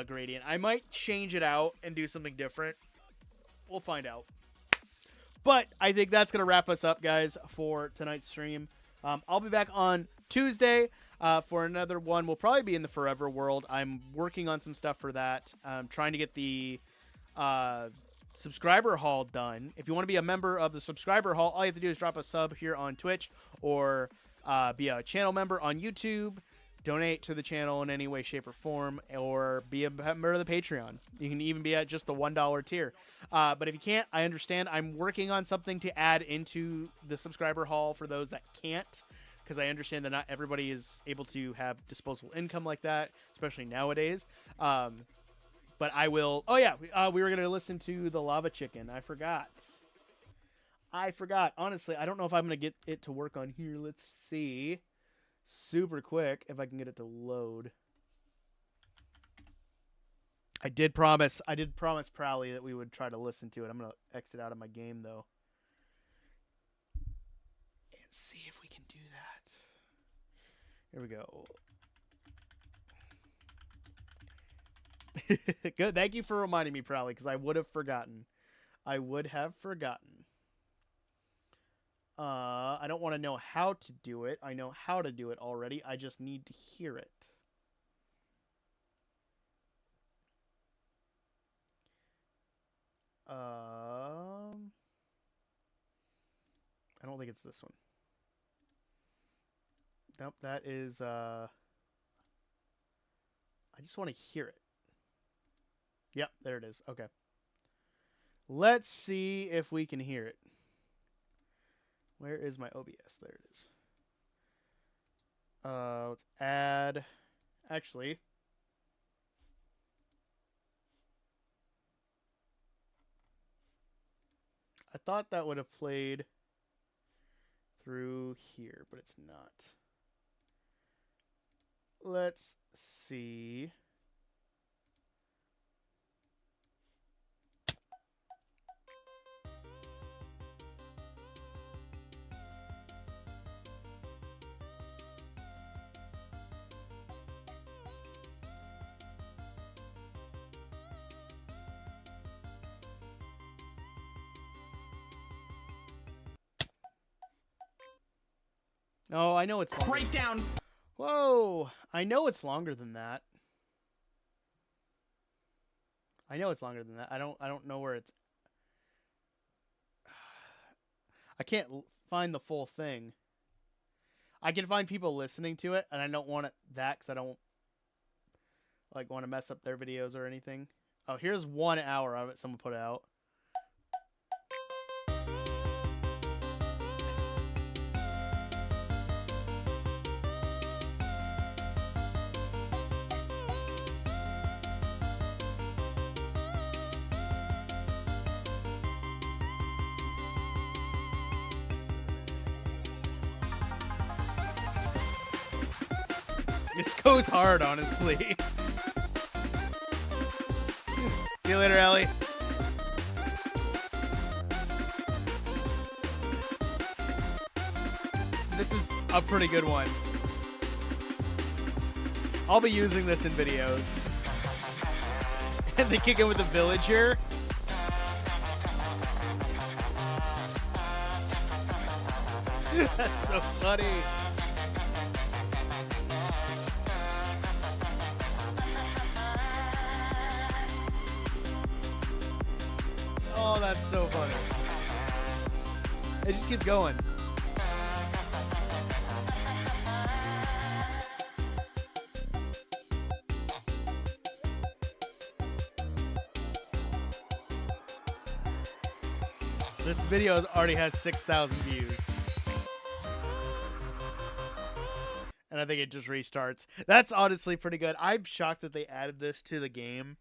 gradient. I might change it out and do something different. We'll find out. But I think that's going to wrap us up, guys, for tonight's stream. I'll be back on Tuesday for another one. We'll probably be in the Forever World. I'm working on some stuff for that. I'm trying to get the subscriber hall done. If you want to be a member of the subscriber hall, all you have to do is drop a sub here on Twitch or be a channel member on YouTube. Donate to the channel in any way, shape, or form, or be a member of the Patreon. You can even be at just the $1 tier. But if you can't, I understand. I'm working on something to add into the subscriber hall for those that can't, because I understand that not everybody is able to have disposable income like that, especially nowadays. But I will... Oh, yeah, we were going to listen to the Lava Chicken. I forgot. Honestly, I don't know if I'm going to get it to work on here. Let's see. Super quick if I can get it to load. I did promise Prowley that we would try to listen to it. I'm going to exit out of my game, though. And see if we can do that. Here we go. Good. Thank you for reminding me, Prowley, because I would have forgotten. I don't want to know how to do it. I know how to do it already. I just need to hear it. I don't think it's this one. Nope, that is, I just want to hear it. Yep, there it is. Okay. Let's see if we can hear it. Where is my OBS? There it is. Let's add... Actually... I thought that would have played through here, but it's not. Let's see. No, I know it's longer. Breakdown. Whoa! I know it's longer than that. I don't know where it's... I can't find the full thing. I can find people listening to it, and I don't want it that because I don't... like want to mess up their videos or anything. Oh, here's 1 hour of it someone put out. This goes hard, honestly. See you later, Ellie. This is a pretty good one. I'll be using this in videos. And they kick in with the villager. That's so funny. Oh, that's so funny. It just keeps going. This video already has 6,000 views. And I think it just restarts. That's honestly pretty good. I'm shocked that they added this to the game.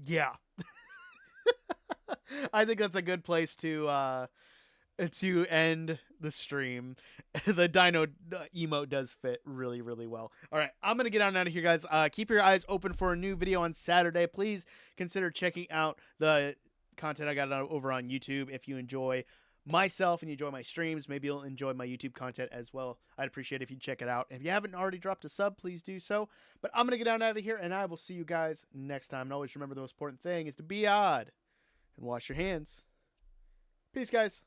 Yeah. I think that's a good place to end the stream. The dino emote does fit really, really well. All right, I'm going to get on out of here, guys. Keep your eyes open for a new video on Saturday. Please consider checking out the content I got over on YouTube. If you enjoy myself and you enjoy my streams, maybe you'll enjoy my YouTube content as well. I'd appreciate it if you check it out. If you haven't already dropped a sub, please do so. But I'm going to get on out of here, and I will see you guys next time. And always remember, the most important thing is to be odd and wash your hands. Peace, guys.